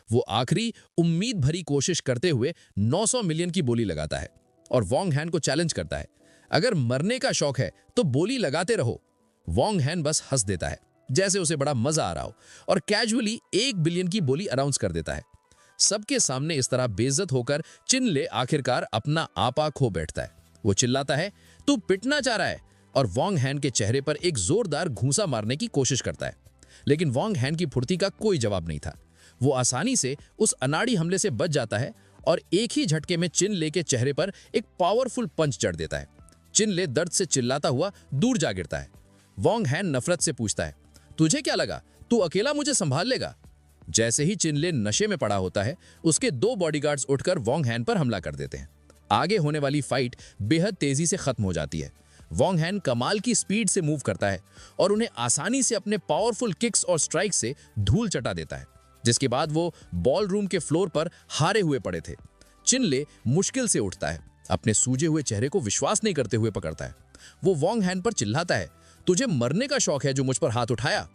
वो आखिरी उम्मीद भरी कोशिश करते हुए 900 मिलियन की बोली लगाता है और वोंग हैन को चैलेंज करता है, अगर मरने का शौक है तो बोली लगाते रहो। वोंग हैन बस हंस देता है, जैसे उसे बड़ा मजा आ रहा हो, और कैजुअली 1 बिलियन की बोली अनाउंस कर देता है। सबके सामने इस तरह बेइज्जत होकर चिन ले आखिरकार अपना आपा खो बैठता है। वो चिल्लाता है, तू पिटना चाह रहा है, और वोंग हैन के चेहरे पर एक जोरदार घूंसा मारने की कोशिश करता है। लेकिन वोंग हैन की फुर्ती का कोई जवाब नहीं था। वो आसानी से उस अनाड़ी हमले से बच जाता है और एक ही झटके में चिन ले के चेहरे पर एक पावरफुल पंच जड़ देता है। चिन ले दर्द से चिल्लाता हुआ दूर जा गिरता है। वोंग हैन नफरत से पूछता है, तुझे क्या लगा तू अकेला मुझे संभाल लेगा? जैसे ही चिन ले नशे में पड़ा होता है, उसके 2 बॉडीगार्ड्स उठकर वोंग हैन पर हमला कर देते हैं। आगे होने वाली फाइट बेहद तेजी से खत्म हो जाती है। वोंग हैन कमाल की स्पीड से मूव करता है और उन्हें आसानी से अपने पावरफुल किक्स और स्ट्राइक से धूल चटा देता है, जिसके बाद वो बॉल रूम के फ्लोर पर हारे हुए पड़े थे। चिन ले मुश्किल से उठता है, अपने सूजे हुए चेहरे को विश्वास नहीं करते हुए पकड़ता है। वो वोंग हैन पर चिल्लाता है, तुझे मरने का शौक है जो मुझ पर हाथ उठाया?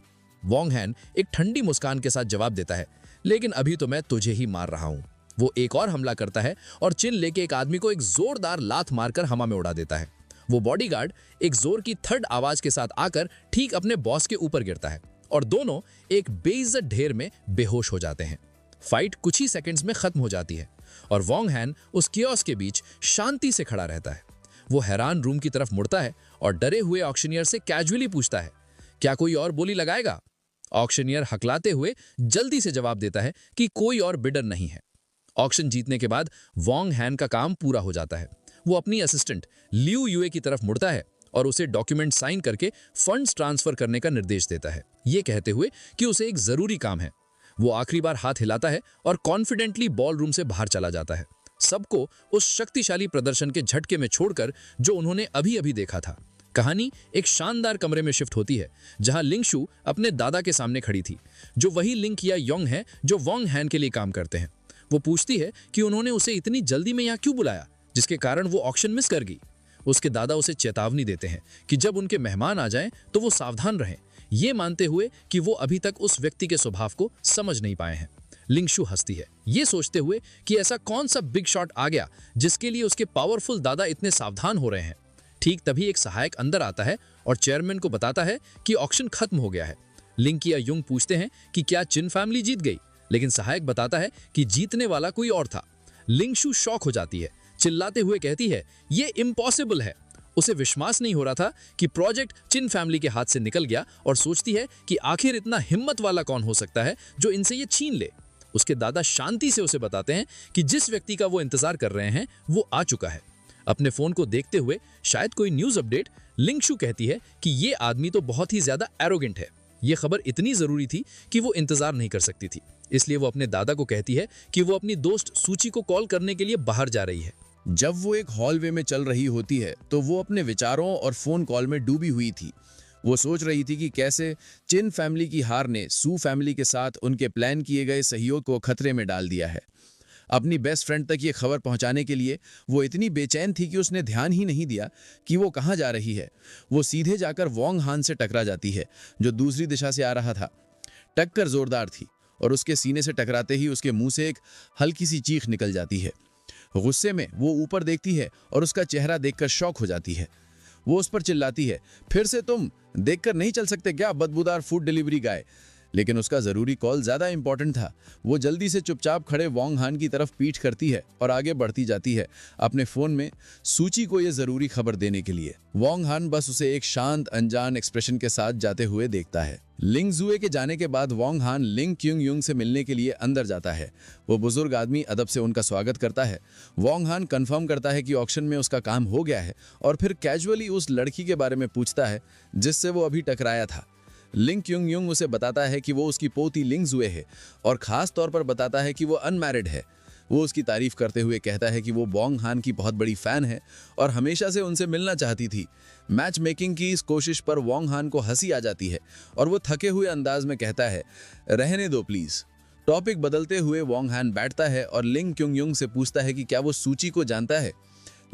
वोंग हैन एक ठंडी मुस्कान के साथ जवाब देता है, लेकिन अभी तो मैं तुझे ही मार रहा हूं। वो एक और हमला करता है और चिन लेके एक आदमी को एक जोरदार लात मारकर हवा में उड़ा देता है। वो बॉडीगार्ड एक जोर की थर्ड आवाज के साथ आकर ठीक अपने बॉस के ऊपर गिरता है और दोनों एक बेइज्जत ढेर में बेहोश हो जाते हैं। फाइट कुछ ही सेकंड्स में खत्म हो जाती है और वोंग हैन उस कियोस्क के बीच शांति से खड़ा रहता है। वो हैरान रूम की तरफ मुड़ता है और डरे हुए ऑक्शनियर से कैजुअली पूछता है, क्या कोई और बोली लगाएगा? ऑक्शनियर हकलाते हुए जल्दी से जवाब देता है कि कोई और बिडर नहीं है। ऑक्शन जीतने के बाद वोंग हैन का काम पूरा हो जाता है। वो अपनी असिस्टेंट लियू यूए की तरफ मुड़ता है और उसे डॉक्यूमेंट साइन करके फंड्स ट्रांसफर करने का निर्देश देता है, ये कहते हुए कि उसे एक जरूरी काम है। वो आखिरी बार हाथ हिलाता है और कॉन्फिडेंटली बॉल रूम से बाहर चला जाता है, सबको उस शक्तिशाली प्रदर्शन के झटके में छोड़कर जो उन्होंने अभी अभी देखा था। कहानी एक शानदार कमरे में शिफ्ट होती है जहां लिंगशु अपने दादा के सामने खड़ी थी, जो वही लिंक या योंग है जो वोंग हैन के लिए काम करते हैं। वो पूछती है कि उन्होंने उसे इतनी जल्दी में यहाँ क्यों बुलाया, जिसके कारण वो ऑक्शन मिस कर गई। उसके दादा उसे चेतावनी देते हैं कि जब उनके मेहमान आ जाएं तो वो सावधान रहें, ये मानते हुए कि वो अभी तक उस व्यक्ति के स्वभाव को समझ नहीं पाए हैं। लिंगशु हंसती है, ये सोचते हुए कि ऐसा कौन सा बिग शॉट आ गया जिसके लिए उसके पावरफुल दादा इतने सावधान हो रहे हैं। ठीक तभी एक सहायक अंदर आता है और चेयरमैन को बताता है कि ऑक्शन खत्म हो गया है। लिंक या युंग पूछते हैं कि क्या चिन फैमिली जीत गई, लेकिन सहायक बताता है कि जीतने वाला कोई और था। लिंगशु शॉक हो जाती है, चिल्लाते हुए कहती है, ये इम्पॉसिबल है। उसे विश्वास नहीं हो रहा था कि प्रोजेक्ट चिन फैमिली के हाथ से निकल गया और सोचती है कि आखिर इतना हिम्मत वाला कौन हो सकता है जो इनसे ये छीन ले। उसके दादा शांति से उसे बताते हैं कि जिस व्यक्ति का वो इंतजार कर रहे हैं वो आ चुका है। अपने फोन को देखते हुए शायद कोई न्यूज अपडेट, लिंगशु कहती है कि ये आदमी तो बहुत ही ज्यादा एरोगेंट है। ये खबर इतनी जरूरी थी कि वो इंतजार नहीं कर सकती थी, इसलिए वो अपने दादा को कहती है कि वो अपनी दोस्त सूची को कॉल करने के लिए बाहर जा रही है। जब वो एक हॉलवे में चल रही होती है तो वो अपने विचारों और फोन कॉल में डूबी हुई थी। वो सोच रही थी कि कैसे चिन फैमिली की हार ने सू फैमिली के साथ उनके प्लान किए गए सहयोग को खतरे में डाल दिया है। अपनी बेस्ट फ्रेंड तक ये खबर पहुंचाने के लिए वो इतनी बेचैन थी कि उसने ध्यान ही नहीं दिया कि वो कहाँ जा रही है। वो सीधे जाकर वोंग हान से टकरा जाती है जो दूसरी दिशा से आ रहा था। टक्कर जोरदार थी और उसके सीने से टकराते ही उसके मुंह से एक हल्की सी चीख निकल जाती है। गुस्से में वो ऊपर देखती है और उसका चेहरा देखकर शॉक हो जाती है। वो उस पर चिल्लाती है, फिर से तुम देखकर नहीं चल सकते क्या, बदबूदार फूड डिलीवरी गाय? लेकिन उसका जरूरी कॉल ज्यादा इंपॉर्टेंट था। वो जल्दी से चुपचाप खड़े वोंग हान की तरफ पीठ करती है और आगे बढ़ती जाती है अपने फोन में सूची को ये जरूरी खबर देने के लिए। वोंग हान बस उसे एक शांत अनजान एक्सप्रेशन के साथ जाते हुए देखता है। लिंग जुए के जाने के बाद वोंग हान लिंग क्युंग युंग से मिलने के लिए अंदर जाता है। वो बुजुर्ग आदमी अदब से उनका स्वागत करता है। वोंग हान कंफर्म करता है कि ऑक्शन में उसका काम हो गया है और फिर कैजुअली उस लड़की के बारे में पूछता है जिससे वो अभी टकराया था। लिंग क्युंग युंग उसे बताता है कि वो उसकी पोती लिंग जुए है और खास तौर पर बताता है कि वो अनमैरिड है। वो उसकी तारीफ करते हुए कहता है कि वो वोंग हान की बहुत बड़ी फैन है और हमेशा से उनसे मिलना चाहती थी। मैच मेकिंग की इस कोशिश पर वोंग हान को हंसी आ जाती है और वो थके हुए अंदाज में कहता है, रहने दो प्लीज। टॉपिक बदलते हुए वोंग हान बैठता है और लिंग क्युंग युंग से पूछता है कि क्या वो सूची को जानता है।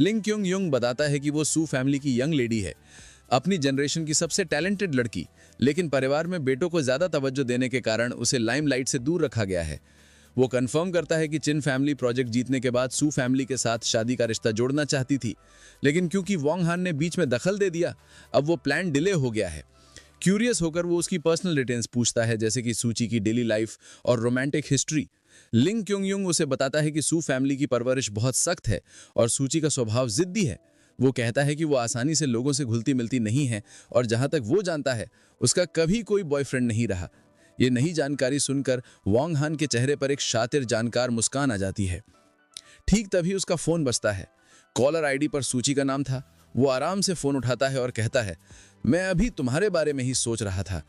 लिंग क्युंग युंग बताता है कि वो सू फैमिली की यंग लेडी है, अपनी जनरेशन की सबसे टैलेंटेड लड़की, लेकिन परिवार में बेटों को ज्यादा तवज्जो देने के कारण उसे लाइमलाइट से दूर रखा गया है। वो कंफर्म करता है कि चिन फैमिली प्रोजेक्ट जीतने के बाद सू फैमिली के साथ शादी का रिश्ता जोड़ना चाहती थी, लेकिन क्योंकि वोंग हान ने बीच में दखल दे दिया, अब वो प्लान डिले हो गया है। क्यूरियस होकर वो उसकी पर्सनल डिटेल्स पूछता है, जैसे कि सूची की डेली लाइफ और रोमांटिक हिस्ट्री। लिंग क्युंग युंग उसे बताता है कि सू फैमिली की परवरिश बहुत सख्त है और सूची का स्वभाव जिद्दी है। वो कहता है कि वो आसानी से लोगों से घुलती मिलती नहीं है और जहां तक वो जानता है उसका कभी कोई बॉयफ्रेंड नहीं रहा। ये नई जानकारी सुनकर वोंग हान के चेहरे पर एक शातिर जानकार मुस्कान आ जाती है। ठीक तभी उसका फोन बजता है। कॉलर आईडी पर सूची का नाम था। वो आराम से फोन उठाता है और कहता है, मैं अभी तुम्हारे बारे में ही सोच रहा था।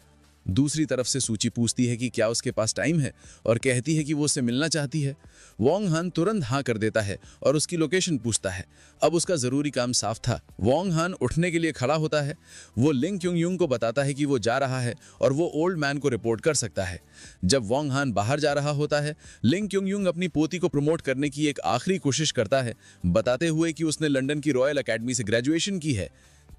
दूसरी तरफ से सूची पूछती है कि क्या उसके पास टाइम है और कहती है कि वो उससे मिलना चाहती है। वोंग हान तुरंत हाँ कर देता है और उसकी लोकेशन पूछता है। अब उसका जरूरी काम साफ था। वोंग हान उठने के लिए खड़ा होता है। वो लिंग क्युंग युंग को बताता है कि वो जा रहा है और वो ओल्ड मैन को रिपोर्ट कर सकता है। जब वोंग हान बाहर जा रहा होता है, लिंग क्युंग युंग अपनी पोती को प्रमोट करने की एक आखिरी कोशिश करता है, बताते हुए कि उसने लंदन की रॉयल अकेडमी से ग्रेजुएशन की है।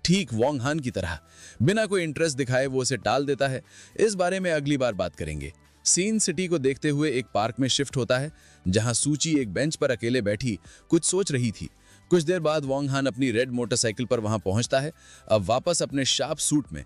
ठीक वोंग हान की तरह बिना कोई इंटरेस्ट दिखाए वो उसे टाल देता है। इस बारे में अगली बार बात करेंगे। सीन सिटी को देखते हुए एक पार्क में शिफ्ट होता है, जहां सूची एक बेंच पर अकेले बैठी कुछ सोच रही थी। कुछ देर बाद वोंग हान अपनी रेड मोटरसाइकिल पर वहां पहुंचता है, अब वापस अपने शार्प सूट में।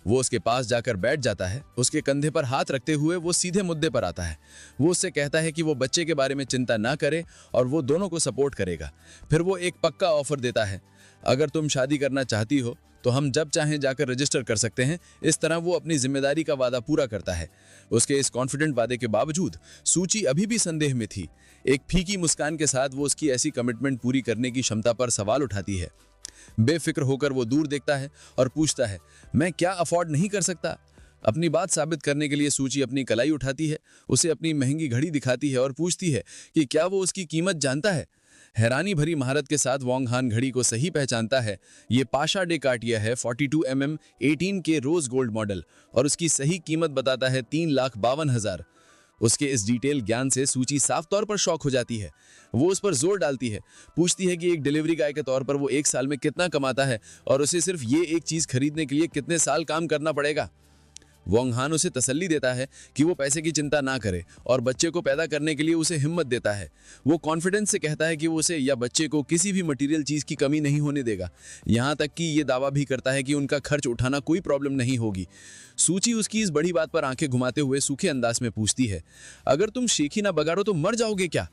वो उसके पास जाकर बैठ जाता है। उसके कंधे पर हाथ रखते हुए वो सीधे मुद्दे पर आता है। वो उससे कहता है कि वो बच्चे के बारे में चिंता ना करे और वो दोनों को सपोर्ट करेगा। फिर वो एक पक्का ऑफर देता है, अगर तुम शादी करना चाहती हो तो हम जब चाहें जाकर रजिस्टर कर सकते हैं। इस तरह वो अपनी जिम्मेदारी का वादा पूरा करता है। उसके इस कॉन्फिडेंट वादे के बावजूद सूची अभी भी संदेह में थी। एक फीकी मुस्कान के साथ वो उसकी ऐसी कमिटमेंट पूरी करने की क्षमता पर सवाल उठाती है। बेफिक्र होकर वो दूर देखता है और पूछता है, मैं क्या अफोर्ड नहीं कर सकता? अपनी बात साबित करने के लिए सूची अपनी कलाई उठाती है, उसे अपनी महंगी घड़ी दिखाती है और पूछती है कि क्या वो उसकी कीमत जानता है। हैरानी भरी महारत के साथ वोंग हान घड़ी को सही पहचानता है। ये पाशा डे कार्टियर है 42 mm 18K rose gold model और उसकी सही कीमत बताता है 3,52,000। उसके इस डिटेल ज्ञान से सूची साफ तौर पर शॉक हो जाती है। वो उस पर जोर डालती है, पूछती है कि एक डिलीवरी गाय के तौर पर वो एक साल में कितना कमाता है और उसे सिर्फ ये एक चीज खरीदने के लिए कितने साल काम करना पड़ेगा। वोंग हान उसे तसल्ली देता है कि वो पैसे की चिंता ना करे और बच्चे को पैदा करने के लिए उसे हिम्मत देता है। वो कॉन्फिडेंस से कहता है कि वो उसे या बच्चे को किसी भी मटेरियल चीज की कमी नहीं होने देगा। यहाँ तक कि ये दावा भी करता है कि उनका खर्च उठाना कोई प्रॉब्लम नहीं होगी। सूची उसकी इस बड़ी बात पर आंखें घुमाते हुए सूखे अंदाज में पूछती है, अगर तुम शेखी ना बगाड़ो तो मर जाओगे क्या?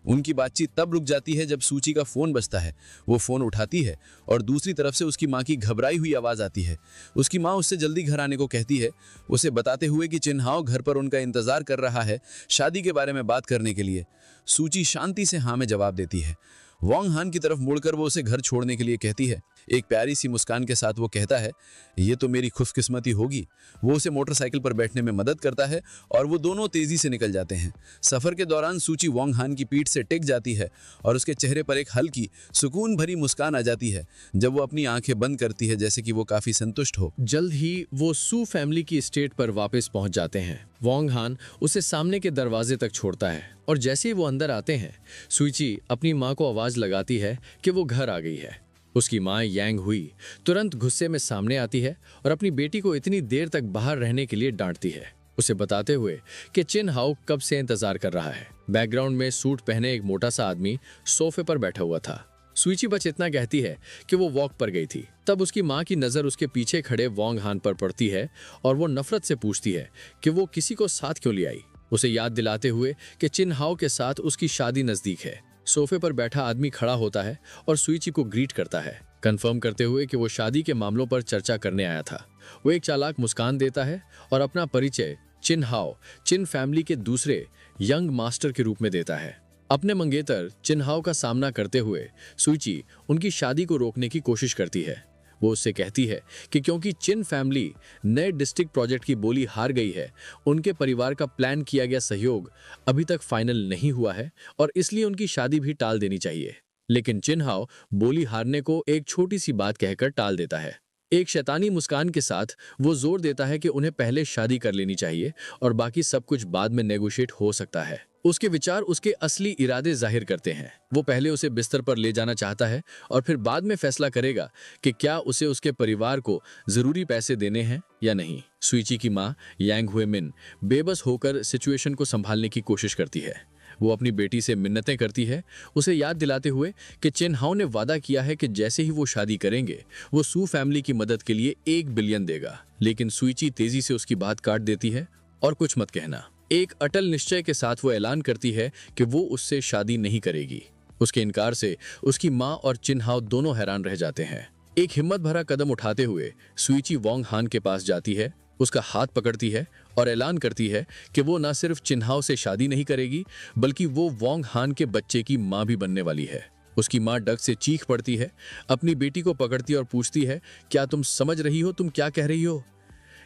उनकी बातचीत तब रुक जाती है जब सूची का फोन बजता है। वो फोन उठाती है और दूसरी तरफ से उसकी माँ की घबराई हुई आवाज आती है। उसकी माँ उससे जल्दी घर आने को कहती है, उसे बताते हुए कि चिन्हाओ घर पर उनका इंतजार कर रहा है शादी के बारे में बात करने के लिए। सूची शांति से हाँ में जवाब देती है। वोंग हान की तरफ मुड़कर वो उसे घर छोड़ने के लिए कहती है। एक प्यारी सी मुस्कान के साथ वो कहता है, ये तो मेरी खुशकिस्मती होगी। वो उसे मोटरसाइकिल पर बैठने में मदद करता है और वो दोनों तेजी से निकल जाते हैं। सफर के दौरान सूची वोंग हान की पीठ से टिक जाती है और उसके चेहरे पर एक हल्की सुकून भरी मुस्कान आ जाती है जब वो अपनी आंखें बंद करती है, जैसे कि वो काफी संतुष्ट हो। जल्द ही वो सू फैमिली की एस्टेट पर वापस पहुंच जाते हैं। वोंग हान उसे सामने के दरवाजे तक छोड़ता है और जैसे ही वो अंदर आते हैं, सूची अपनी माँ को आवाज लगाती है कि वो घर आ गई है। उसकी माँ यांग हुई तुरंत गुस्से में सामने आती है और अपनी बेटी को इतनी देर तक बाहर रहने के लिए डांटती है, उसे बताते हुए कि चिन हाउ कब से इंतजार कर रहा है। बैकग्राउंड में सूट पहने एक मोटा सा आदमी सोफे पर बैठा हुआ था। सुईची बस इतना कहती है कि वो वॉक पर गई थी। तब उसकी माँ की नज़र उसके पीछे खड़े वोंग हान पर पड़ती है और वो नफरत से पूछती है कि वो किसी को साथ क्यों ले आई, उसे याद दिलाते हुए कि चिन हाओ के साथ उसकी शादी नज़दीक है। सोफे पर बैठा आदमी खड़ा होता है और सुईची को ग्रीट करता है, कंफर्म करते हुए कि वो शादी के मामलों पर चर्चा करने आया था। वो एक चालाक मुस्कान देता है और अपना परिचय चिन हाओ, चिन फैमिली के दूसरे यंग मास्टर के रूप में देता है। अपने मंगेतर चिन हाओ का सामना करते हुए सुईची उनकी शादी को रोकने की कोशिश करती है। वो उससे कहती है कि क्योंकि चिन फैमिली नए डिस्ट्रिक्ट प्रोजेक्ट की बोली हार गई है, उनके परिवार का प्लान किया गया सहयोग अभी तक फाइनल नहीं हुआ है और इसलिए उनकी शादी भी टाल देनी चाहिए। लेकिन चिन हाओ बोली हारने को एक छोटी सी बात कहकर टाल देता है। एक शैतानी मुस्कान के साथ वो जोर देता है कि उन्हें पहले शादी कर लेनी चाहिए और बाकी सब कुछ बाद में नेगोशिएट हो सकता है। उसके विचार उसके असली इरादे जाहिर करते हैं। वो पहले उसे बिस्तर पर ले जाना चाहता है और फिर बाद में फैसला करेगा कि क्या उसे उसके परिवार को जरूरी पैसे देने हैं या नहीं। सुईची की माँ यांग हुए मिन बेबस होकर सिचुएशन को संभालने की कोशिश करती है। वो अपनी बेटी से मिन्नतें करती है, उसे याद दिलाते हुए कि चिन हाओ ने वादा किया है कि जैसे ही वो शादी करेंगे वो सू फैमिली की मदद के लिए 1 बिलियन देगा। लेकिन सुईची तेजी से उसकी बात काट देती है और कुछ मत कहना। एक अटल निश्चय के साथ वो ऐलान करती है कि वो उससे शादी नहीं करेगी। उसके इनकार से उसकी माँ और चिन हाओ दोनों हैरान रह जाते हैं। एक हिम्मत भरा कदम उठाते हुए सुईची वोंग हान के पास जाती है, उसका हाथ पकड़ती है और ऐलान करती है कि वो न सिर्फ चिन हाओ से शादी नहीं करेगी बल्कि वो वोंग हान के बच्चे की माँ भी बनने वाली है। उसकी माँ डग से चीख पड़ती है, अपनी बेटी को पकड़ती और पूछती है, क्या तुम समझ रही हो तुम क्या कह रही हो?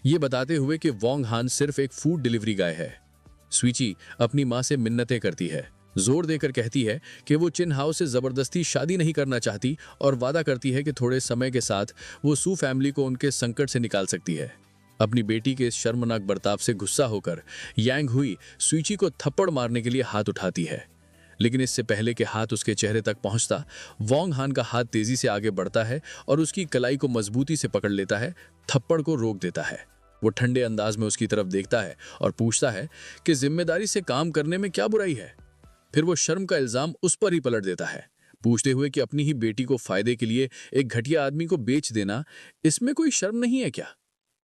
ये बताते हुए कि वोंग हान सिर्फ एक फूड डिलीवरी गाय है। सुईची अपनी माँ से मिन्नतें करती है, जोर देकर कहती है कि वो चिन हाओ से जबरदस्ती शादी नहीं करना चाहती और वादा करती है कि थोड़े समय के साथ वो सू फैमिली को उनके संकट से निकाल सकती है। अपनी बेटी के इस शर्मनाक बर्ताव से गुस्सा होकर यांग हुई सुईची को थप्पड़ मारने के लिए हाथ उठाती है, लेकिन इससे पहले कि हाथ उसके चेहरे तक पहुंचता, वोंग हान का हाथ तेजी से आगे बढ़ता है और उसकी कलाई को मजबूती से पकड़ लेता है, थप्पड़ को रोक देता है। वो ठंडे अंदाज में उसकी तरफ देखता है और पूछता है कि जिम्मेदारी से काम करने में क्या बुराई है। फिर वो शर्म का इल्जाम उस पर ही पलट देता है, पूछते हुए कि अपनी ही बेटी को फायदे के लिए एक घटिया आदमी को बेच देना, इसमें कोई शर्म नहीं है क्या?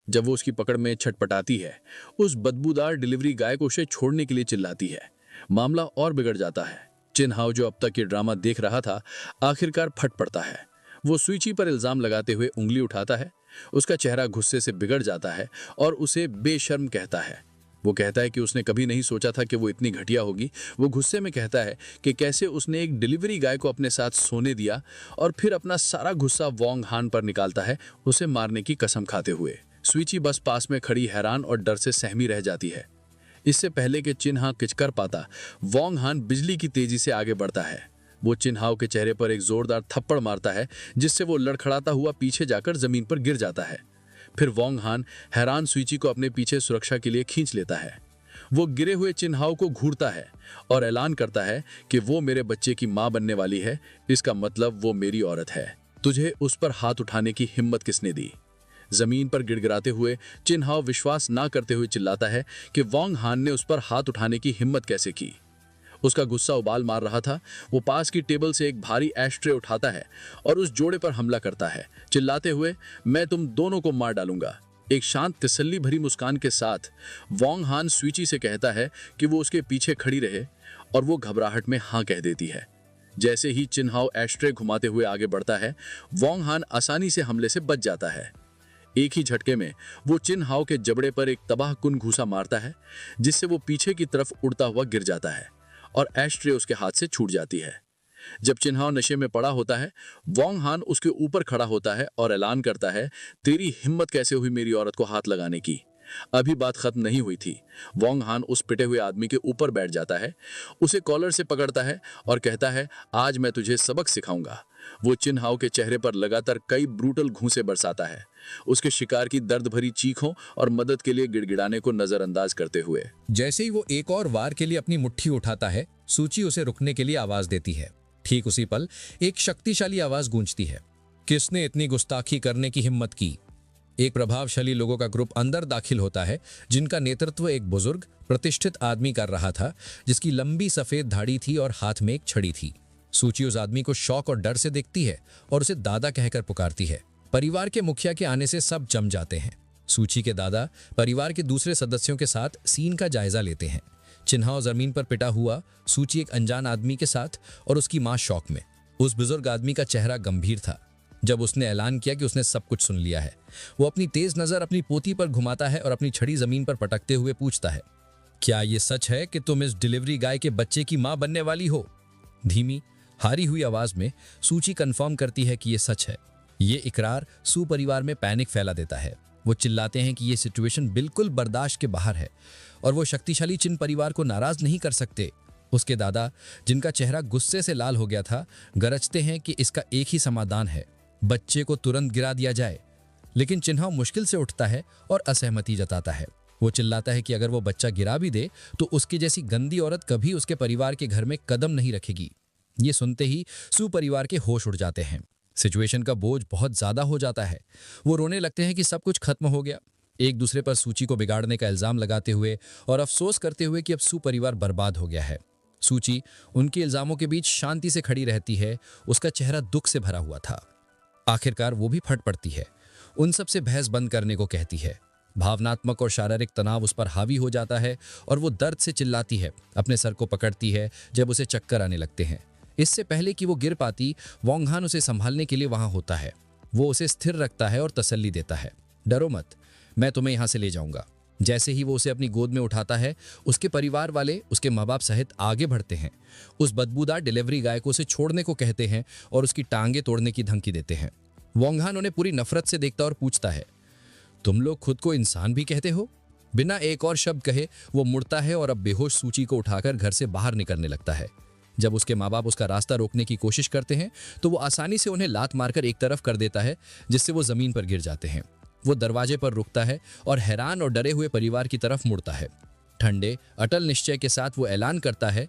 जब वो उसकी पकड़ में छटपटाती है, उस बदबूदार डिलीवरी गाय को उसे छोड़ने के लिए चिल्लाती है। मामला और बिगड़ जाता है। चिन हाओ जो अब तक ये ड्रामा देख रहा था, आखिरकार फट पड़ता है। वो सुईची पर इल्जाम लगाते हुए उंगली उठाता है। उसका चेहरा गुस्से से बिगड़ जाता है और उसे बेशर्म कहता है। वो कहता है कि उसने कभी नहीं सोचा था कि वो इतनी घटिया होगी। वो गुस्से में कहता है कि कैसे उसने एक डिलीवरी गाय को अपने साथ सोने दिया और फिर अपना सारा गुस्सा वोंग हान पर निकालता है, उसे मारने की कसम खाते हुए। सुईची बस पास में खड़ी हैरान और डर से सहमी रह जाती है। इससे पहले कि चिन हाओ कुछ कर पाता, वोंग हान बिजली की तेजी से आगे बढ़ता है। वो चिन हाओ के चेहरे पर एक जोरदार थप्पड़ मारता है, जिससे वो लड़खड़ाता हुआ पीछे जाकर जमीन पर गिर जाता है। फिर वोंग हान हैरान सुईची को अपने पीछे सुरक्षा के लिए खींच लेता है। वो गिरे हुए चिन हाओ को घूरता है और ऐलान करता है कि वो मेरे बच्चे की मां बनने वाली है, इसका मतलब वो मेरी औरत है। तुझे उस पर हाथ उठाने की हिम्मत किसने दी? जमीन पर गिड़गिड़ाते हुए चिन हाओ विश्वास ना करते हुए चिल्लाता है कि वोंग हान ने उस पर हाथ उठाने की हिम्मत कैसे की। उसका गुस्सा उबाल मार रहा था। वो पास की टेबल से एक भारी एशट्रे उठाता है और उस जोड़े पर हमला करता है, चिल्लाते हुए, मैं तुम दोनों को मार डालूंगा। एक शांत तसल्ली भरी मुस्कान के साथ वोंग हान सुईची से कहता है कि वो उसके पीछे खड़ी रहे और वो घबराहट में हाँ कह देती है। जैसे ही चिन हाओ एशट्रे घुमाते हुए आगे बढ़ता है, वोंग हान आसानी से हमले से बच जाता है। एक ही झटके में वो चिन हाओ के जबड़े पर एक तबाहकुन घूसा मारता है, जिससे वो पीछे की तरफ उड़ता हुआ गिर जाता है और एशट्रे उसके हाथ से छूट जाती है। जब चिन हाओ नशे में पड़ा होता है, वोंग हान उसके ऊपर खड़ा होता है और ऐलान करता है, तेरी हिम्मत कैसे हुई मेरी औरत को हाथ लगाने की? अभी बात खत्म नहीं हुई थी। वोंग हान उस पिटे हुए आदमी के ऊपर बैठ जाता है, उसे कॉलर से पकड़ता है और कहता है, आज मैं तुझे सबक सिखाऊंगा। वो चिन हाओ के चेहरे पर लगातार कई ब्रूटल घूंसे बरसाता है, उसके शिकार की दर्द भरी चीखों और मदद के लिए गिड़गिड़ाने को नजरअंदाज करते हुए। जैसे ही वो एक और वार के लिए अपनी मुट्ठी उठाता है, सूची उसे रुकने के लिए आवाज देती है। ठीक उसी पल एक शक्तिशाली आवाज गूंजती है, किसने इतनी गुस्ताखी करने की हिम्मत की? एक प्रभावशाली लोगों का ग्रुप अंदर दाखिल होता है, जिनका नेतृत्व एक बुजुर्ग प्रतिष्ठित आदमी कर रहा था, जिसकी लंबी सफेद दाढ़ी थी और हाथ में एक छड़ी थी। सूची उस आदमी को शौक और डर से देखती है और उसे दादा कहकर पुकारती है। परिवार के मुखिया के आने से सब जम जाते हैं। सूची के दादा परिवार के दूसरे सदस्यों के साथ सीन का जायजा लेते हैं। चिन्हाव जमीन पर पिटा हुआ, सूची एक अनजान आदमी के साथ और उसकी मां शौक में। उस बुजुर्ग आदमी का चेहरा गंभीर था। जब उसने ऐलान किया कि उसने सब कुछ सुन लिया है, वो अपनी तेज नजर अपनी पोती पर घुमाता है और अपनी छड़ी जमीन पर पटकते हुए पूछता है, क्या ये सच है कि तुम इस डिलीवरी गाय के बच्चे की मां बनने वाली हो? धीमी हारी हुई आवाज में सूची कंफर्म करती है कि ये सच है। ये इकरार सू परिवार में पैनिक फैला देता है। वो चिल्लाते हैं कि ये सिचुएशन बिल्कुल बर्दाश्त के बाहर है और वो शक्तिशाली चिन परिवार को नाराज नहीं कर सकते। उसके दादा, जिनका चेहरा गुस्से से लाल हो गया था, गरजते हैं कि इसका एक ही समाधान है, बच्चे को तुरंत गिरा दिया जाए। लेकिन चिन्हाव मुश्किल से उठता है और असहमति जताता है। वो चिल्लाता है कि अगर वो बच्चा गिरा भी दे तो उसकी जैसी गंदी औरत कभी उसके परिवार के घर में कदम नहीं रखेगी। ये सुनते ही सू परिवार के होश उड़ जाते हैं। सिचुएशन का बोझ बहुत ज्यादा हो जाता है। वो रोने लगते हैं कि सब कुछ खत्म हो गया, एक दूसरे पर सूची को बिगाड़ने का इल्जाम लगाते हुए और अफसोस करते हुए कि अब सू परिवार बर्बाद हो गया है। सूची उनके इल्जामों के बीच शांति से खड़ी रहती है। उसका चेहरा दुख से भरा हुआ था। आखिरकार वो भी फट पड़ती है। उन सब से बहस बंद करने को कहती है। भावनात्मक और शारीरिक तनाव उस पर हावी हो जाता है और वो दर्द से चिल्लाती है, अपने सर को पकड़ती है जब उसे चक्कर आने लगते हैं। इससे पहले कि वो गिर पाती, वोंग हान उसे संभालने के लिए वहां होता है। वो उसे स्थिर रखता है और तसल्ली देता है, डरो मत, मैं तुम्हें यहां से ले जाऊंगा। जैसे ही वो उसे अपनी गोद में उठाता है, उसके परिवार वाले उसके माँ बाप सहित आगे बढ़ते हैं। उस बदबूदार डिलीवरी गाय को उसे छोड़ने को कहते हैं और उसकी टांगे तोड़ने की धमकी देते हैं। वोंग हान उन्हें पूरी नफरत से देखता और पूछता है, तुम लोग खुद को इंसान भी कहते हो? बिना एक और शब्द कहे वो मुड़ता है और अब बेहोश सूची को उठाकर घर से बाहर निकलने लगता है। जब उसके माँ बाप उसका रास्ता रोकने की कोशिश करते हैं तो वो आसानी से उन्हें लात मारकर एक तरफ कर देता है, जिससे वो जमीन पर गिर जाते हैं। वो दरवाजे पर रुकता है और हैरान और डरे हुए परिवार की तरफ मुड़ता है। ठंडे अटल निश्चय के साथ वो ऐलान करता है,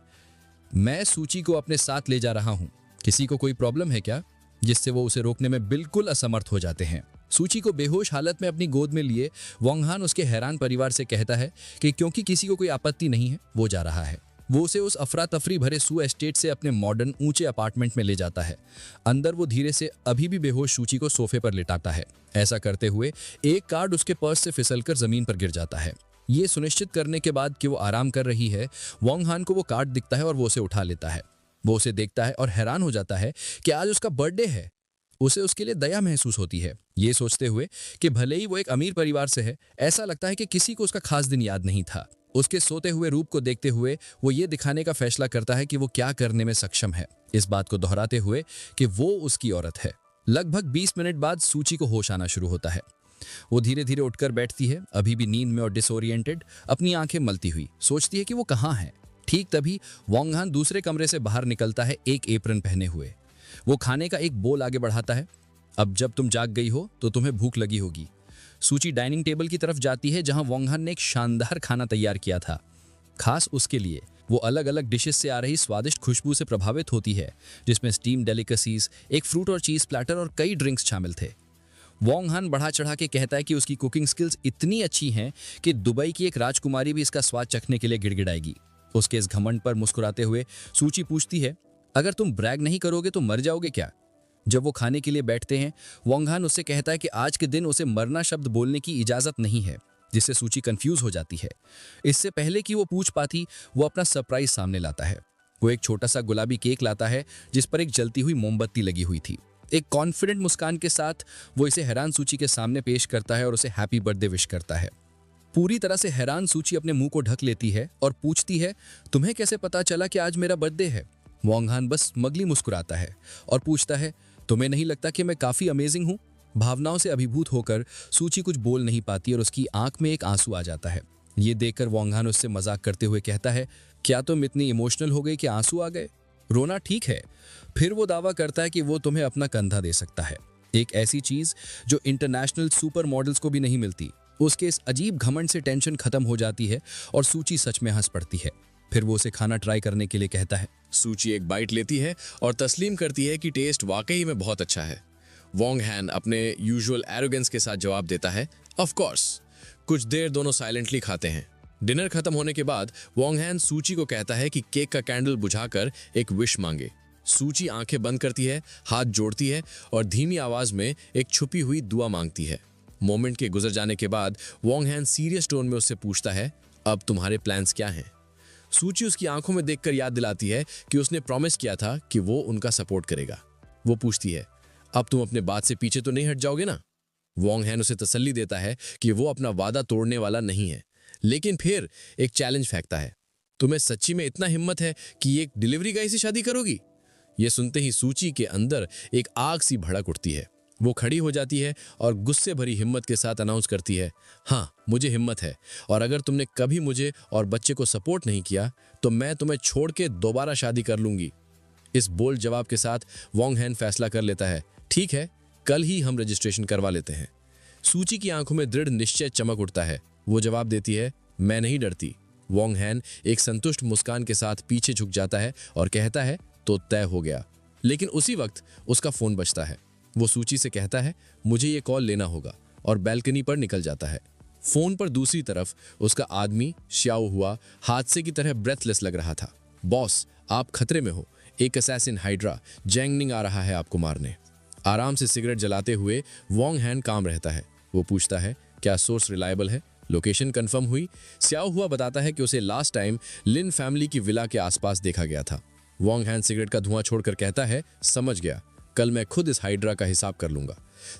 मैं सूची को अपने साथ ले जा रहा हूं, किसी को कोई प्रॉब्लम है क्या? जिससे वो उसे रोकने में बिल्कुल असमर्थ हो जाते हैं। सूची को बेहोश हालत में अपनी गोद में लिए वोंग हान उसके हैरान परिवार से कहता है कि क्योंकि किसी को कोई आपत्ति नहीं है, वो जा रहा है। वो उसे उस अफरा तफरी भरे सू एस्टेट से अपने मॉडर्न ऊंचे अपार्टमेंट में ले जाता है। अंदर वो धीरे से अभी भी बेहोश सूची को सोफे पर लिटाता है। ऐसा करते हुए एक कार्ड उसके पर्स से फिसलकर जमीन पर गिर जाता है। ये सुनिश्चित करने के बाद कि वो आराम कर रही है, वोंग हान को वो कार्ड दिखता है और वो उसे उठा लेता है। वो उसे देखता है और हैरान हो जाता है कि आज उसका बर्थडे है। उसे उसके लिए दया महसूस होती है, ये सोचते हुए कि भले ही वो एक अमीर परिवार से है, ऐसा लगता है कि किसी को उसका खास दिन याद नहीं था। उसके सोते हुए रूप को देखते हुए वो ये दिखाने का फैसला करता है कि वो क्या करने में सक्षम है, इस बात को दोहराते हुए कि वो उसकी औरत है। लगभग 20 मिनट बाद सूची को होश आना शुरू होता है। वो धीरे धीरे उठकर बैठती है, अभी भी नींद में और डिसोरिएंटेड, अपनी आंखें मलती हुई सोचती है कि वो कहाँ है। ठीक तभी वोंग हान दूसरे कमरे से बाहर निकलता है, एक एप्रन पहने हुए। वो खाने का एक बोल आगे बढ़ाता है। अब जब तुम जाग गई हो तो तुम्हें भूख लगी होगी। सूची डाइनिंग टेबल की तरफ जाती है जहां वोंग हान ने एक शानदार खाना तैयार किया था, खास उसके लिए। वो अलग अलग डिशेस से आ रही स्वादिष्ट खुशबू से प्रभावित होती है, जिसमें स्टीम डेलिकेसीज, एक फ्रूट और चीज प्लेटर और कई ड्रिंक्स शामिल थे। वोंग हान बढ़ा चढ़ा के कहता है कि उसकी कुकिंग स्किल्स इतनी अच्छी हैं कि दुबई की एक राजकुमारी भी इसका स्वाद चखने के लिए गिड़गिड़ाएगी। उसके इस घमंड पर मुस्कुराते हुए सूची पूछती है, अगर तुम ब्रैग नहीं करोगे तो मर जाओगे क्या? जब वो खाने के लिए बैठते हैं, वोंग हान उससे कहता है कि आज के दिन उसे मरना शब्द बोलने की इजाजत नहीं है, जिससे सूची कंफ्यूज हो जाती है। इससे पहले कि वो पूछ पाती, वो अपना सरप्राइज सामने लाता है। वो एक छोटा सा गुलाबी केक लाता है जिस पर एक जलती हुई मोमबत्ती लगी हुई थी। एक कॉन्फिडेंट मुस्कान के साथ वो इसे हैरान सूची के सामने पेश करता है और उसे हैप्पी बर्थडे विश करता है। पूरी तरह से हैरान सूची अपने मुंह को ढक लेती है और पूछती है, तुम्हें कैसे पता चला कि आज मेरा बर्थडे है? वोंग हान बस मगली मुस्कुराता है और पूछता है, तुम्हें नहीं लगता कि मैं काफी अमेजिंग हूं? भावनाओं से अभिभूत होकर सूची कुछ बोल नहीं पाती और उसकी आंख में एक आंसू आ जाता है। ये देखकर वोंग हान उससे मजाक करते हुए कहता है, क्या तुम इतनी इमोशनल हो गई कि आंसू आ गए? रोना ठीक है। फिर वो दावा करता है कि वो तुम्हें अपना कंधा दे सकता है, एक ऐसी चीज जो इंटरनेशनल सुपर मॉडल्स को भी नहीं मिलती। उसके इस अजीब घमंड से टेंशन खत्म हो जाती है और सूची सच में हंस पड़ती है। फिर वो उसे खाना ट्राई करने के लिए कहता है। सूची एक बाइट लेती है और तस्लीम करती है कि टेस्ट वाकई में बहुत अच्छा है। वोंग हान अपने यूजुअल एरोगेंस के साथ जवाब देता है, ऑफ कोर्स। कुछ देर दोनों साइलेंटली खाते हैं। डिनर खत्म होने के बाद वोंग हान सूची को कहता है कि केक का कैंडल बुझाकर एक विश मांगे। सूची आंखें बंद करती है, हाथ जोड़ती है और धीमी आवाज में एक छुपी हुई दुआ मांगती है। मोमेंट के गुजर जाने के बाद वोंग हैन सीरियस टोन में उससे पूछता है, अब तुम्हारे प्लान्स क्या हैं? सूची उसकी आंखों में देखकर याद दिलाती है कि उसने प्रॉमिस किया था कि वो उनका सपोर्ट करेगा। वो पूछती है, अब तुम अपने बात से पीछे तो नहीं हट जाओगे ना? वोंग हैन उसे तसल्ली देता है कि वो अपना वादा तोड़ने वाला नहीं है, लेकिन फिर एक चैलेंज फेंकता है, तुम्हें सच्ची में इतना हिम्मत है कि एक डिलीवरी गाय से शादी करोगी? ये सुनते ही सूची के अंदर एक आग सी भड़क उठती है। वो खड़ी हो जाती है और गुस्से भरी हिम्मत के साथ अनाउंस करती है, हाँ मुझे हिम्मत है, और अगर तुमने कभी मुझे और बच्चे को सपोर्ट नहीं किया तो मैं तुम्हें छोड़ के दोबारा शादी कर लूंगी। इस बोल्ड जवाब के साथ वोंग हैन फैसला कर लेता है, ठीक है, कल ही हम रजिस्ट्रेशन करवा लेते हैं। सूची की आंखों में दृढ़ निश्चय चमक उठता है। वो जवाब देती है, मैं नहीं डरती। वोंग हैन एक संतुष्ट मुस्कान के साथ पीछे झुक जाता है और कहता है, तो तय हो गया। लेकिन उसी वक्त उसका फोन बजता है। वो सूची से कहता है, मुझे ये कॉल लेना होगा, और बैल्कनी पर निकल जाता है। फोन पर दूसरी तरफ उसका आदमी श्याओ हुआ हादसे की तरह ब्रेथलेस लग रहा था। बॉस, आप खतरे में हो, एक असैसिन हाइड्रा जैंगनिंग आ रहा है आपको मारने। आराम से सिगरेट जलाते हुए वोंग हैन काम रहता है। वो पूछता है, क्या सोर्स रिलायबल है? लोकेशन कंफर्म हुई? स्याओ हुआ बताता है कि उसे लास्ट टाइम लिन फैमिली की विला के आसपास देखा गया था। वोंग हैन सिगरेट का धुआं छोड़कर कहता है, समझ गया, कल मैं खुद इस हाइड्रा का हिसाब कर लूंगा।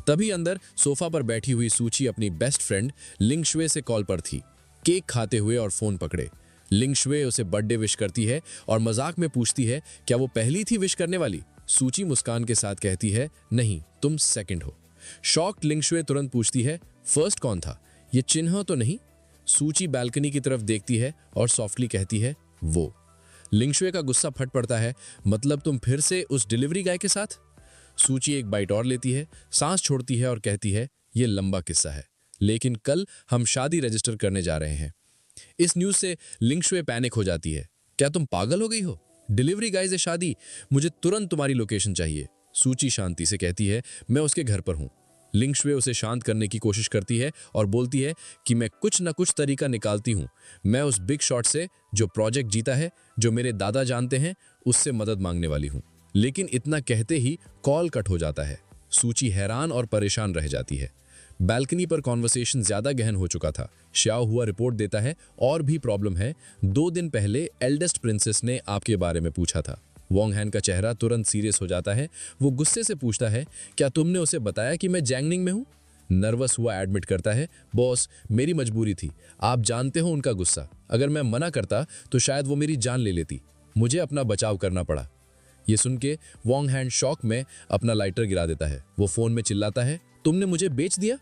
तभी अंदर सोफा पर बैठी हुई सूची अपनी बेस्ट फ्रेंड लिंग शुए से कॉल पर थी, केक खाते हुए और फोन पकड़े। लिंग शुए उसे बर्थडे विश करती है और मजाक में पूछती है, क्या वो पहली थी विश करने वाली? सूची मुस्कान के साथ कहती है, नहीं, तुम सेकंड हो। शॉक्ड लिंग शुए तुरंत पूछती है, फर्स्ट कौन था? ये चिन्ह तो नहीं? सूची बालकनी की तरफ देखती है और सॉफ्टली कहती है, वो। लिंग शुए का गुस्सा फट पड़ता है, मतलब तुम फिर से उस डिलीवरी गाय के साथ? सूची एक बाइट और लेती है, सांस छोड़ती है और कहती है, ये लंबा किस्सा है, लेकिन कल हम शादी रजिस्टर करने जा रहे हैं। इस न्यूज से लिंग शुए पैनिक हो जाती है, क्या तुम पागल हो गई हो? डिलीवरी गाय से शादी? मुझे तुरंत तुम्हारी लोकेशन चाहिए। सूची शांति से कहती है, मैं उसके घर पर हूं। लिंग शुए उसे शांत करने की कोशिश करती है और बोलती है कि मैं कुछ न कुछ तरीका निकालती हूं। मैं उस बिग शॉट से जो प्रोजेक्ट जीता है, जो मेरे दादा जानते हैं, उससे मदद मांगने वाली हूं। लेकिन इतना कहते ही कॉल कट हो जाता है। सूची हैरान और परेशान रह जाती है। बैल्कनी पर कॉन्वर्सेशन ज्यादा गहन हो चुका था। श्याओ हुआ रिपोर्ट देता है, और भी प्रॉब्लम है, 2 दिन पहले एल्डेस्ट प्रिंसेस ने आपके बारे में पूछा था। वोंग हैन का चेहरा तुरंत सीरियस हो जाता है। वो गुस्से से पूछता है, क्या तुमने उसे बताया कि मैं जैंगनिंग में हूं? नर्वस हुआ एडमिट करता है, बॉस, मेरी मजबूरी थी, आप जानते हो उनका गुस्सा। अगर मैं मना करता तो शायद वो मेरी जान ले लेती। मुझे अपना बचाव करना पड़ा। ये सुन के वोंग हैन शॉक में अपना लाइटर गिरा देता है। वो फोन में चिल्लाता है, तुमने मुझे बेच दिया?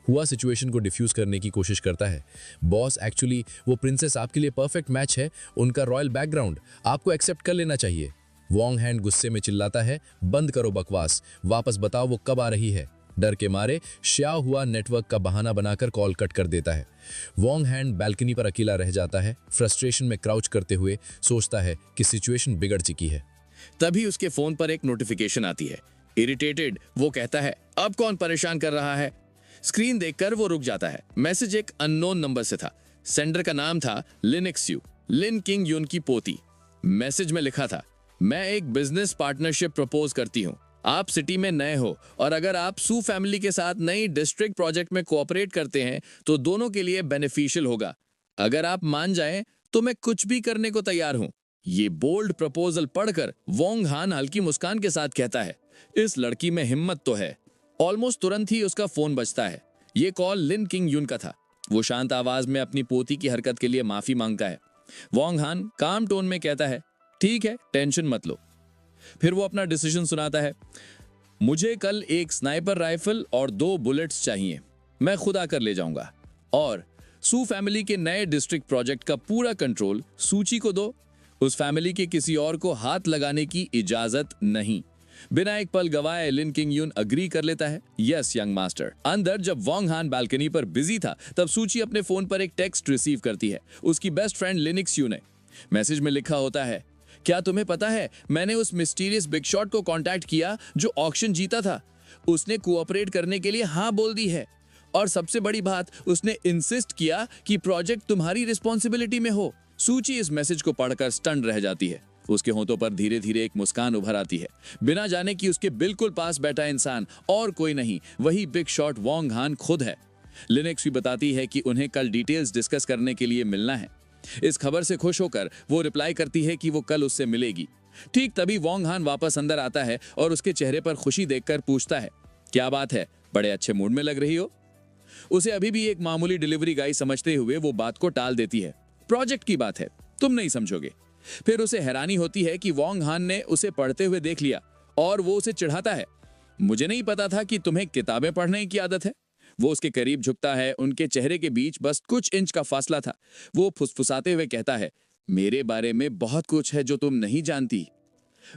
हुआ सिचुएशन को डिफ्यूज करने की कोशिश करता है। बॉस, एक्चुअली वो प्रिंसेस आपके लिए परफेक्ट मैच है, उनका रॉयल बैकग्राउंड आपको एक्सेप्ट कर लेना चाहिए। वोंग हैन गुस्से में चिल्लाता है, बंद करो बकवास, वापस बताओ वो कब आ रही है। डर के मारे श्याओ हुआ नेटवर्क का बहाना बनाकर कॉल कट कर देता है। वोंग हैन बैल्कनी पर अकेला रह जाता है। फ्रस्ट्रेशन में क्राउच करते हुए सोचता है कि सिचुएशन बिगड़ चुकी है। तभी उसके फोन पर एक नोटिफिकेशन आती है। इरिटेटेड वो कहता है, अब कौन परेशान कर रहा है? स्क्रीन देखकर वो रुक जाता है। मैसेज एक अननोन नंबर से था। सेंडर का नाम था लिन क्स्यू, लिन किंग यून की पोती। मैसेज में लिखा था, मैं एक बिजनेस पार्टनरशिप प्रपोज करती हूँ। आप सिटी में नए हो और अगर आप सू फैमिली के साथ नई डिस्ट्रिक्ट प्रोजेक्ट में कोऑपरेट करते हैं तो दोनों के लिए बेनिफिशियल होगा। अगर आप मान जाएं तो मैं कुछ भी करने को तैयार हूं। ये बोल्ड प्रपोजल पढ़कर वोंग हैन हल्की मुस्कान के साथ कहता है, इस लड़की में हिम्मत तो है। ऑलमोस्ट तुरंत ही उसका फोन बजता है। ये कॉल लिन किंग यून का था। वो शांत आवाज में अपनी पोती की हरकत के लिए माफी मांगता है। वोंग हैन काम टोन में कहता है, ठीक है, टेंशन मत लो। फिर वो अपना डिसीजन सुनाता है, मुझे कल एक स्नाइपर राइफल और 2 बुलेट्स चाहिए। मैं खुद आकर ले जाऊंगा। और सू फैमिली के नए डिस्ट्रिक्ट प्रोजेक्ट का पूरा कंट्रोल सूची को दो। उस फैमिली के किसी और को हाथ लगाने की इजाजत नहीं। बिना एक पल गवाए लिन किंग यून अग्री कर लेता है, यस यंग मास्टर। अंदर जब वोंग हैन बालकनी पर बिजी था तब सूची अपने फोन पर एक टेक्स्ट रिसीव करती है। उसकी बेस्ट फ्रेंड लिन क्स्यू ने। मैसेज में लिखा होता है, क्या तुम्हें पता है मैंने उस मिस्टीरियस बिग शॉट को कांटेक्ट किया जो ऑक्शन जीता था। उसने कोऑपरेट करने के लिए हाँ बोल दी है और सबसे बड़ी बात, उसने इंसिस्ट किया कि प्रोजेक्ट तुम्हारी रिस्पॉन्सिबिलिटी में हो। सूची इस मैसेज को पढ़कर स्टन्ड रह जाती है। उसके होंठों पर धीरे धीरे एक मुस्कान उभर आती है, बिना जाने कि उसके बिल्कुल पास बैठा इंसान और कोई नहीं, वही बिग शॉट वोंग हान खुद है। लिनेक्स भी बताती है कि उन्हें कल डिटेल्स डिस्कस करने के लिए मिलना है। इस खबर से खुश होकर वो रिप्लाई करती है कि वो कल उससे मिलेगी। ठीक तभी वोंग हान वापस अंदर आता है और उसके चेहरे पर खुशी देखकर पूछता है, क्या बात है, बड़े अच्छे मूड में लग रही हो। उसे अभी भी एक मामूली डिलीवरी गाय समझते हुए वो बात को टाल देती है। प्रोजेक्ट की बात है, तुम नहीं समझोगे। फिर उसे हैरानी होती है कि वोंग हान ने उसे पढ़ते हुए देख लिया और वो उसे चिढ़ाता है, मुझे नहीं पता था कि तुम्हें किताबें पढ़ने की आदत है। वो उसके करीब झुकता है, उनके चेहरे के बीच बस कुछ इंच का फासला था। वो फुसफुसाते हुए कहता है, मेरे बारे में बहुत कुछ है जो तुम नहीं जानती।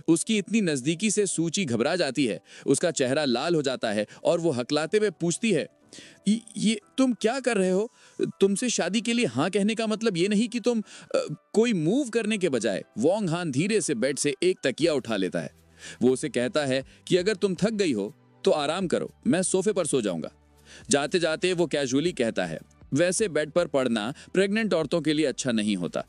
उसकी इतनी नजदीकी से सूची घबरा जाती है, उसका चेहरा लाल हो जाता है और वो हकलाते हुए पूछती है, ये तुम क्या कर रहे हो? तुमसे शादी के लिए हाँ कहने का मतलब ये नहीं कि तुम कोई मूव करने के बजाय। वोंग हान धीरे से बेड से एक तकिया उठा लेता है। वो उसे कहता है कि अगर तुम थक गई हो तो आराम करो, मैं सोफे पर सो जाऊंगा। जाते जाते वो कैजुअली कहता है, वैसे बेड पर पड़ना प्रेग्नेंट औरतों के लिए अच्छा नहीं होता,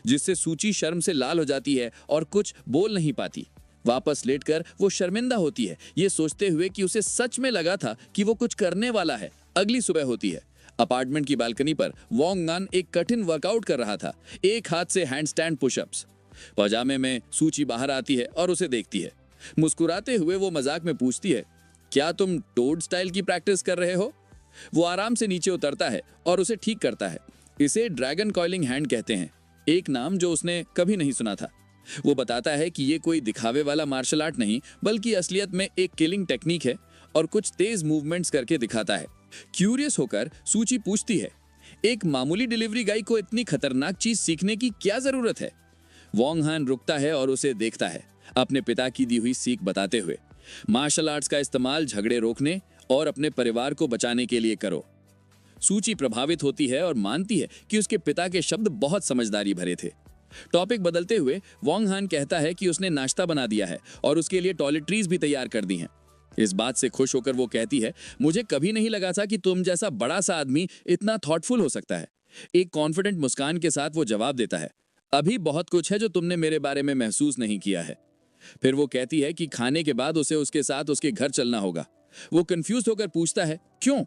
जिससे सूची शर्म से लाल हो जाती है और कुछ बोल नहीं पाती। वापस लेटकर वो शर्मिंदा होती है, ये सोचते हुए कि उसे सच में लगा था कि वो कुछ करने वाला है। अगली सुबह होती है। अपार्टमेंट की बालकनी पर वोंग हान एक कठिन वर्कआउट कर रहा था, एक हाथ से हैंडस्टैंड पुशअप्स। पजामे में सूची बाहर आती है और उसे देखती है। मुस्कुराते हुए वो मजाक में पूछती है, क्या तुम टोड स्टाइल की प्रैक्टिस कर रहे हो? वो आराम से नीचे उतरता है और उसे ठीक करता है। इसे ड्रैगन कॉइलिंग हैंड कहते हैं, एक नाम जो उसने कभी नहीं सुना था। वो बताता है कि ये कोई दिखावे वाला मार्शल आर्ट नहीं, बल्कि असलियत में एक किलिंग टेक्निक है और कुछ तेज मूवमेंट्स करके दिखाता है। क्यूरियस होकर सूची पूछती है, एक मामूली डिलीवरी गाय को इतनी खतरनाक चीज सीखने की क्या जरूरत है? वोंग हान रुकता है और उसे देखता है, अपने पिता की दी हुई सीख बताते हुए, मार्शल आर्ट्स का इस्तेमाल झगड़े रोकने और अपने परिवार को बचाने के लिए करो। सूची प्रभावित होती है और मानती है कि उसके पिता के शब्द बहुत समझदारी भरे थे। टॉपिक बदलते हुए वोंग हान कहता है कि उसने नाश्ता बना दिया है और उसके लिए टॉयलेटरीज भी तैयार कर दी हैं। इस बात से खुश होकर वो कहती है, मुझे कभी नहीं लगा था कि तुम जैसा बड़ा सा आदमी इतना थॉटफुल हो सकता है। एक कॉन्फिडेंट मुस्कान के साथ वो जवाब देता है, अभी बहुत कुछ है जो तुमने मेरे बारे में महसूस नहीं किया है। फिर वो कहती है कि खाने के बाद उसे उसके साथ उसके घर चलना होगा। वो कंफ्यूज होकर पूछता है, क्यों?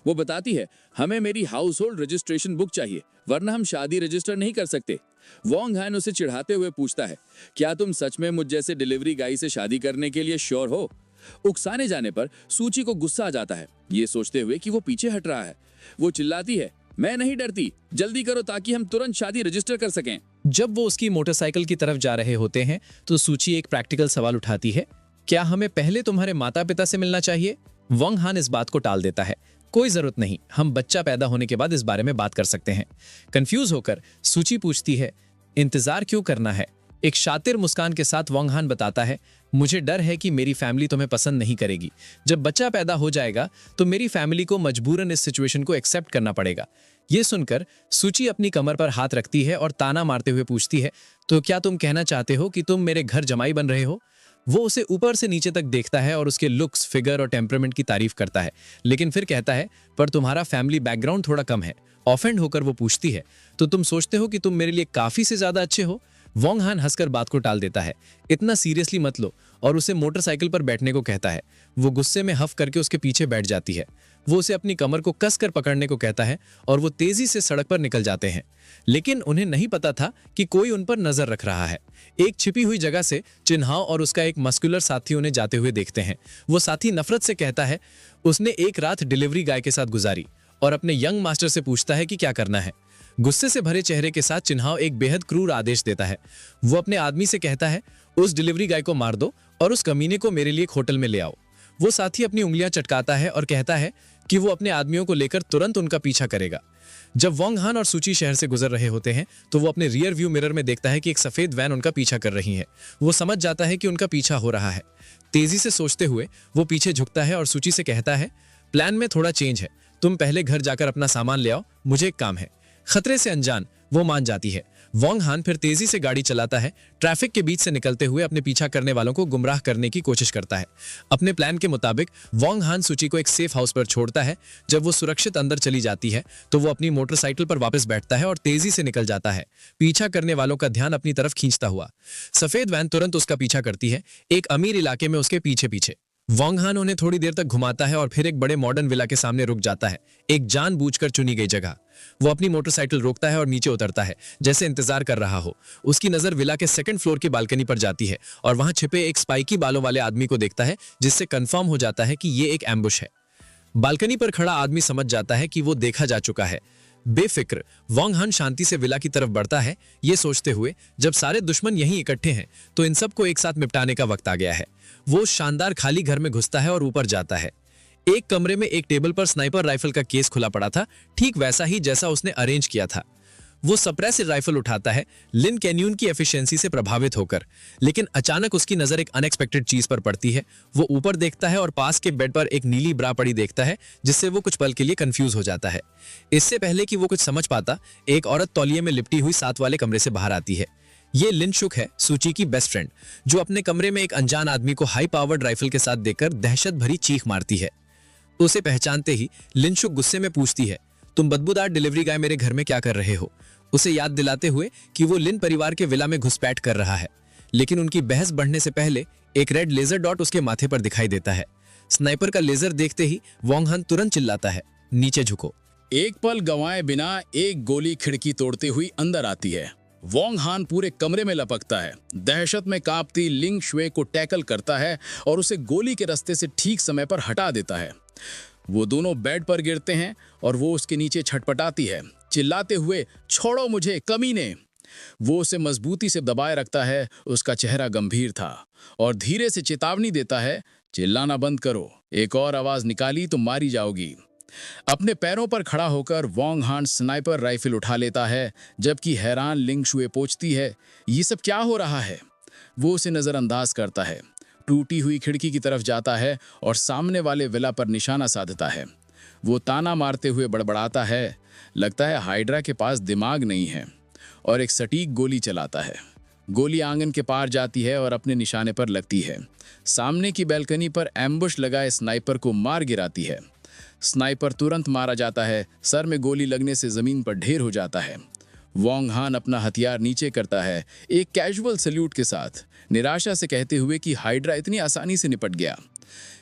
वो बताती है, हमें मेरी हाउस होल्ड रजिस्ट्रेशन बुक चाहिए, वरना हम शादी रजिस्टर नहीं कर सकते। वोंग हान उसे चिढ़ाते हुए पूछता है, क्या तुम सच में मुझ जैसे डिलीवरी गाय से शादी करने के लिए श्योर हो? उकसाने जाने पर सूची को गुस्सा आ जाता है, ये सोचते हुए कि वो पीछे हट रहा है। वो चिल्लाती है, मैं नहीं डरती, जल्दी करो ताकि हम तुरंत शादी रजिस्टर कर सकें। जब वो उसकी मोटरसाइकिल की तरफ जा रहे होते हैं तो सूची एक प्रैक्टिकल सवाल उठाती है, क्या हमें पहले तुम्हारे माता पिता से मिलना चाहिए? वोंग हान इस बात को टाल देता है, कोई जरूरत नहीं, हम बच्चा पैदा होने के बाद इस बारे में बात कर सकते हैं। कंफ्यूज होकर सूची पूछती है, इंतजार क्यों करना है? एक शातिर मुस्कान के साथ वोंग हान बताता है, मुझे डर है कि मेरी फैमिली तुम्हें पसंद नहीं करेगी। जब बच्चा पैदा हो जाएगा तो मेरी फैमिली को मजबूरन इस सिचुएशन को एक्सेप्ट करना पड़ेगा। ये सुनकर सूची अपनी कमर पर हाथ रखती है और ताना मारते हुए पूछती है, तो क्या तुम कहना चाहते हो कि तुम मेरे घर जमाई बन रहे हो? वो उसे ऊपर से नीचे तक देखता है और उसके लुक्स, फिगर और टेम्परामेंट की तारीफ करता है, लेकिन फिर कहता है, पर तुम्हारा फैमिली बैकग्राउंड थोड़ा कम है। ऑफेंड होकर वो पूछती है, तो तुम सोचते हो कि तुम मेरे लिए काफी से ज्यादा अच्छे हो? वोंग हान हंसकर बात को टाल देता है, इतना सीरियसली मत लो, और उसे मोटरसाइकिल पर बैठने को कहता है। वो गुस्से में हफ करके उसके पीछे बैठ जाती है। वो उसे अपनी कमर को कसकर पकड़ने को कहता है और वो तेजी से सड़क पर निकल जाते हैं। लेकिन उन्हें नहीं पता था कि कोई उन पर नजर रख रहा है। एक छिपी हुई जगह से चिन्हाव और उसका एक मस्कुलर साथी उन्हें जाते हुए देखते हैं। वो साथी नफरत से कहता है, उसने एक रात डिलीवरी गाय के साथ गुजारी, और अपने यंग मास्टर से पूछता है कि क्या करना है। गुस्से से भरे चेहरे के साथ चिन्हाव एक बेहद क्रूर आदेश देता है। वो अपने आदमी से कहता है, उस डिलीवरी गाय को मार दो और उस कमीने को मेरे लिए एक होटल में ले आओ। वो साथी अपनी उंगलियां चटकाता है और कहता है कि वो अपने आदमियों को लेकर तुरंत उनका पीछा करेगा। जब वोंग हान और सूची शहर से गुजर रहे होते हैं तो वो अपने रियर व्यू मिरर में देखता है कि एक सफेद वैन उनका पीछा कर रही है। वो समझ जाता है कि उनका पीछा हो रहा है। तेजी से सोचते हुए वो पीछे झुकता है और सूची से कहता है, प्लान में थोड़ा चेंज है, तुम पहले घर जाकर अपना सामान ले आओ, मुझे एक काम है। खतरे से अनजान वो मान जाती है। वोंग हान फिर तेजी से गाड़ी चलाता है, ट्रैफिक के बीच से निकलते हुए अपने पीछा करने वालों को गुमराह करने की कोशिश करता है। अपने प्लान के मुताबिक वोंग हान सूची को एक सेफ हाउस पर छोड़ता है। जब वो सुरक्षित अंदर चली जाती है तो वो अपनी मोटरसाइकिल पर वापस बैठता है और तेजी से निकल जाता है, पीछा करने वालों का ध्यान अपनी तरफ खींचता हुआ। सफेद वैन तुरंत उसका पीछा करती है, एक अमीर इलाके में उसके पीछे पीछे। वोंग हान उन्हें थोड़ी देर तक घुमाता है और फिर एक बड़े मॉडर्न विला के सामने रुक जाता है, एक जानबूझकर चुनी गई जगह। वो अपनी मोटरसाइकिल रोकता है और नीचे उतरता है, जैसे इंतजार कर रहा हो। उसकी नजर विला के सेकंड फ्लोर की बालकनी पर जाती है और वहां छिपे एक स्पाइकी बालों वाले आदमी को देखता है, जिससे कंफर्म हो जाता है कि ये एक एम्बुश है। बालकनी पर खड़ा आदमी समझ जाता है कि वो देखा जा चुका है। बेफिक्र वोंग हान शांति से विला की तरफ बढ़ता है, ये सोचते हुए जब सारे दुश्मन यहीं इकट्ठे हैं तो इन सबको एक साथ निपटाने का वक्त आ गया है। वो शानदार खाली घर में घुसता है और ऊपर जाता है। एक कमरे में एक टेबल पर स्नाइपर राइफल का केस खुला पड़ा था, ठीक वैसा ही जैसा उसने अरेंज किया था। वो सप्रेसिव राइफल उठाता है, लिन कैन्यून की एफिशिएंसी से प्रभावित होकर। लेकिन अचानक उसकी नजर एक अनएक्सपेक्टेड चीज पर पड़ती है। वो ऊपर देखता है और पास के बेड पर एक नीली ब्रा पड़ी देखता है, जिससे वो कुछ पल के लिए कंफ्यूज हो जाता है। इससे पहले कि वो कुछ समझ पाता, एक औरत तौलिए में लिपटी हुई साथ वाले कमरे से बाहर आती है। ये लिन शुक है, सूची की बेस्ट फ्रेंड, जो अपने कमरे में एक अनजान आदमी को हाई पावर्ड राइफल के साथ देखकर दहशत भरी चीख मारती है। उसे पहचानते ही लिन शुक गुस्से में पूछती है, तुम बदबूदार डिलीवरी गाय मेरे घर में क्या कर रहे हो? उसे याद दिलाते हुए कि वो लिन परिवार के विला में घुसपैठ कर रहा है। लेकिन उनकी बहस बढ़ने से पहले एक रेड लेजर डॉट उसके माथे पर दिखाई देता है। स्नाइपर का लेजर देखते ही वोंग हान तुरंत चिल्लाता है, नीचे झुको। एक पल गंवाए बिना एक गोली खिड़की तोड़ते हुई अंदर आती है। वोंग हान पूरे कमरे में लपकता है, दहशत में कांपती लिंग शुए को टैकल करता है और उसे गोली के रास्ते से ठीक समय पर हटा देता है। वो दोनों बेड पर गिरते हैं और वो उसके नीचे छटपटाती है, चिल्लाते हुए, छोड़ो मुझे कमीने। वो उसे मजबूती से दबाए रखता है। उसका चेहरा गंभीर था और धीरे से चेतावनी देता है, चिल्लाना बंद करो, एक और आवाज निकाली तो मारी जाओगी। अपने पैरों पर खड़ा होकर वोंग हान स्नाइपर राइफल उठा लेता है, जबकि हैरान लिंग शुए पूछती है, ये सब क्या हो रहा है? वो उसे नजरअंदाज करता है, टूटी हुई खिड़की की तरफ जाता है और सामने वाले विला पर निशाना साधता है। वो ताना मारते हुए बड़बड़ाता है, लगता है हाइड्रा के पास दिमाग नहीं है, और एक सटीक गोली चलाता है। गोली आंगन के पार जाती है और अपने निशाने पर लगती है। सामने की बैल्कनी पर एम्बुश लगाए स्नाइपर को मार गिराती है। स्नाइपर तुरंत मारा जाता है, सर में गोली लगने से जमीन पर ढेर हो जाता है। वोंग हान अपना हथियार नीचे करता है, एक कैजुअल सल्यूट के साथ, निराशा से कहते हुए कि हाइड्रा इतनी आसानी से निपट गया।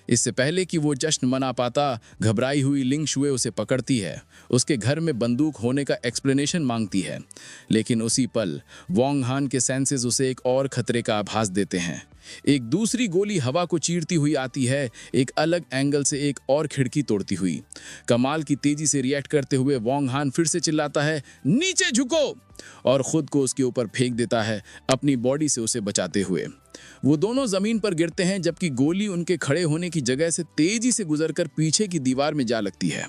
इससे पहले कि वो जश्न मना पाता, घबराई हुई लिंग शुए उसे पकड़ती है, उसके घर में बंदूक होने का एक्सप्लेनेशन मांगती है। लेकिन उसी पल वोंग हान के सेंसेस उसे एक और खतरे का आभास देते हैं। एक दूसरी गोली हवा को चीरती हुई आती है, एक अलग एंगल से एक और खिड़की तोड़ती हुई। कमाल की तेजी से रिएक्ट करते हुए वोंग हान फिर से चिल्लाता है, नीचे झुको, और खुद को उसके ऊपर फेंक देता है, अपनी बॉडी से उसे बचाते हुए। वो दोनों जमीन पर गिरते हैं, जबकि गोली उनके खड़े होने की जगह से तेजी से गुजरकर पीछे की दीवार में जा लगती है।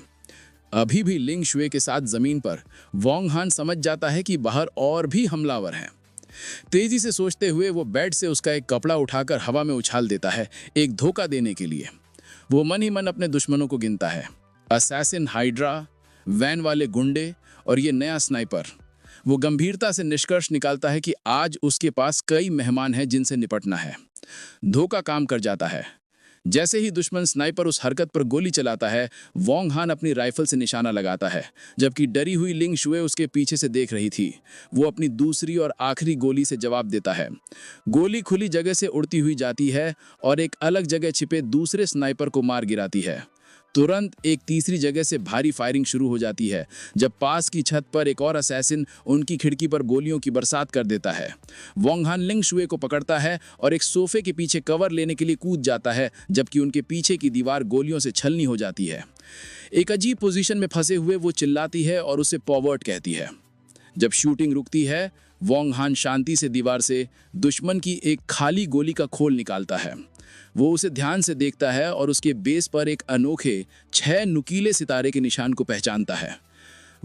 अभी भी लिंग शुए के साथ जमीन पर वोंग हान समझ जाता है कि बाहर और भी हमलावर हैं। तेजी से सोचते हुए वो बेड से उसका एक कपड़ा उठाकर हवा में उछाल देता है, एक धोखा देने के लिए। वो मन ही मन अपने दुश्मनों को गिनता है, असैसिन हाइड्रा, वैन वाले गुंडे और ये नया स्नाइपर। वो गंभीरता से निष्कर्ष निकालता है कि आज उसके पास कई मेहमान हैं जिनसे निपटना है। धोखा काम कर जाता है। जैसे ही दुश्मन स्नाइपर उस हरकत पर गोली चलाता है, वोंग हान अपनी राइफल से निशाना लगाता है, जबकि डरी हुई लिंग शुए उसके पीछे से देख रही थी। वो अपनी दूसरी और आखिरी गोली से जवाब देता है। गोली खुली जगह से उड़ती हुई जाती है और एक अलग जगह छिपे दूसरे स्नाइपर को मार गिराती है। तुरंत एक तीसरी जगह से भारी फायरिंग शुरू हो जाती है, जब पास की छत पर एक और असैसिन उनकी खिड़की पर गोलियों की बरसात कर देता है। वोंग हान लिंग शुए को पकड़ता है और एक सोफे के पीछे कवर लेने के लिए कूद जाता है, जबकि उनके पीछे की दीवार गोलियों से छलनी हो जाती है। एक अजीब पोजीशन में फंसे हुए वो चिल्लाती है और उसे पॉवर्ट कहती है। जब शूटिंग रुकती है, वोंग हान शांति से दीवार से दुश्मन की एक खाली गोली का खोल निकालता है। वो उसे ध्यान से देखता है और उसके बेस पर एक अनोखे 6 नुकीले सितारे के निशान को पहचानता है।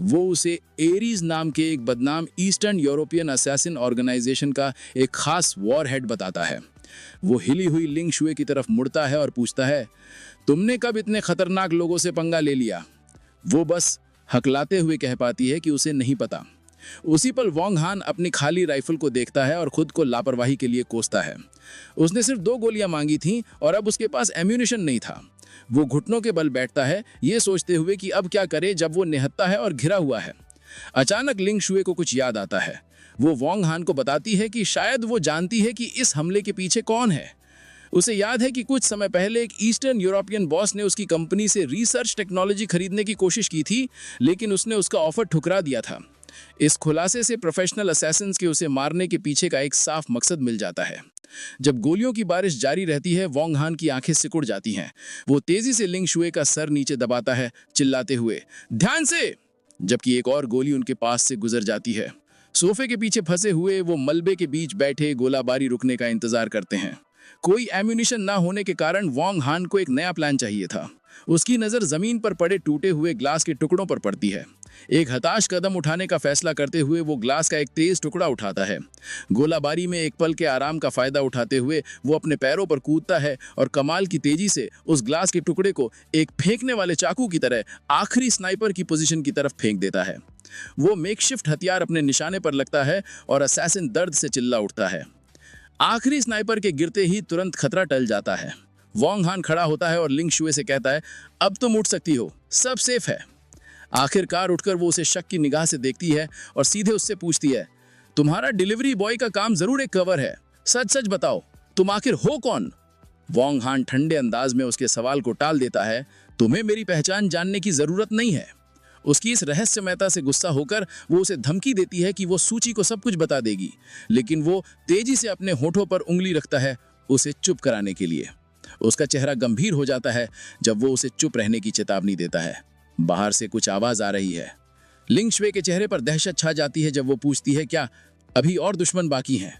वो उसे एरीज नाम के एक बदनाम ईस्टर्न यूरोपियन असैसिन ऑर्गेनाइजेशन का एक खास वॉर हेड बताता है। वो हिली हुई लिंग शुए की तरफ मुड़ता है और पूछता है, तुमने कब इतने खतरनाक लोगों से पंगा ले लिया? वो बस हकलाते हुए कह पाती है कि उसे नहीं पता। उसी पल वोंग हान अपनी खाली राइफल को देखता है और खुद को लापरवाही के लिए कोसता है। उसने सिर्फ 2 गोलियां मांगी थीं और अब उसके पास एम्यूनिशन नहीं था। वो घुटनों के बल बैठता है, ये सोचते हुए कि अब क्या करे जब वो निहत्था है और घिरा हुआ है। अचानक लिंग शुए को कुछ याद आता है। वो वोंग हान को बताती है कि शायद वो जानती है कि इस हमले के पीछे कौन है। उसे याद है कि कुछ समय पहले एक ईस्टर्न यूरोपियन बॉस ने उसकी कंपनी से रिसर्च टेक्नोलॉजी खरीदने की कोशिश की थी, लेकिन उसने उसका ऑफर ठुकरा दिया था। इस खुलासे से प्रोफेशनल असैसिन्स के उसे मारने के पीछे का एक साफ मकसद मिल जाता है। जब गोलियों की बारिश जारी रहती है, वोंग हान की आंखें सिकुड़ जाती हैं। वो तेजी से लिंग शुए का सर नीचे दबाता है, चिल्लाते हुए, ध्यान से, जबकि एक और गोली उनके पास से गुजर जाती है। सोफे के पीछे फंसे हुए वो मलबे के बीच बैठे गोलाबारी रुकने का इंतजार करते हैं। कोई एम्यूनिशन ना होने के कारण वोंग हान को एक नया प्लान चाहिए था। उसकी नजर जमीन पर पड़े टूटे हुए ग्लास के टुकड़ों पर पड़ती है। एक हताश कदम उठाने का फैसला करते हुए वो ग्लास का एक तेज टुकड़ा उठाता है। गोलाबारी में एक पल के आराम का फायदा उठाते हुए वो अपने पैरों पर कूदता है और कमाल की तेजी से उस ग्लास के टुकड़े को एक फेंकने वाले चाकू की तरह आखिरी स्नाइपर की पोजीशन की तरफ फेंक देता है। वो मेकशिफ्ट हथियार अपने निशाने पर लगता है और असैसिन दर्द से चिल्ला उठता है। आखिरी स्नाइपर के गिरते ही तुरंत खतरा टल जाता है। वोंग हान खड़ा होता है और लिंग शुए से कहता है, अब तुम उठ सकती हो, सब सेफ है। आखिरकार उठकर वो उसे शक की निगाह से देखती है और सीधे उससे पूछती है, तुम्हारा डिलीवरी बॉय का काम जरूर एक कवर है, सच सच बताओ, तुम आखिर हो कौन? वोंग हान ठंडे अंदाज में उसके सवाल को टाल देता है, तुम्हें मेरी पहचान जानने की जरूरत नहीं है। उसकी इस रहस्यमयता से गुस्सा होकर वो उसे धमकी देती है कि वो सूची को सब कुछ बता देगी, लेकिन वो तेजी से अपने होठों पर उंगली रखता है उसे चुप कराने के लिए। उसका चेहरा गंभीर हो जाता है जब वो उसे चुप रहने की चेतावनी देता है। बाहर से कुछ आवाज आ रही है। लिंग शुए के चेहरे पर दहशत छा जाती है जब वो पूछती है, क्या अभी और दुश्मन बाकी हैं?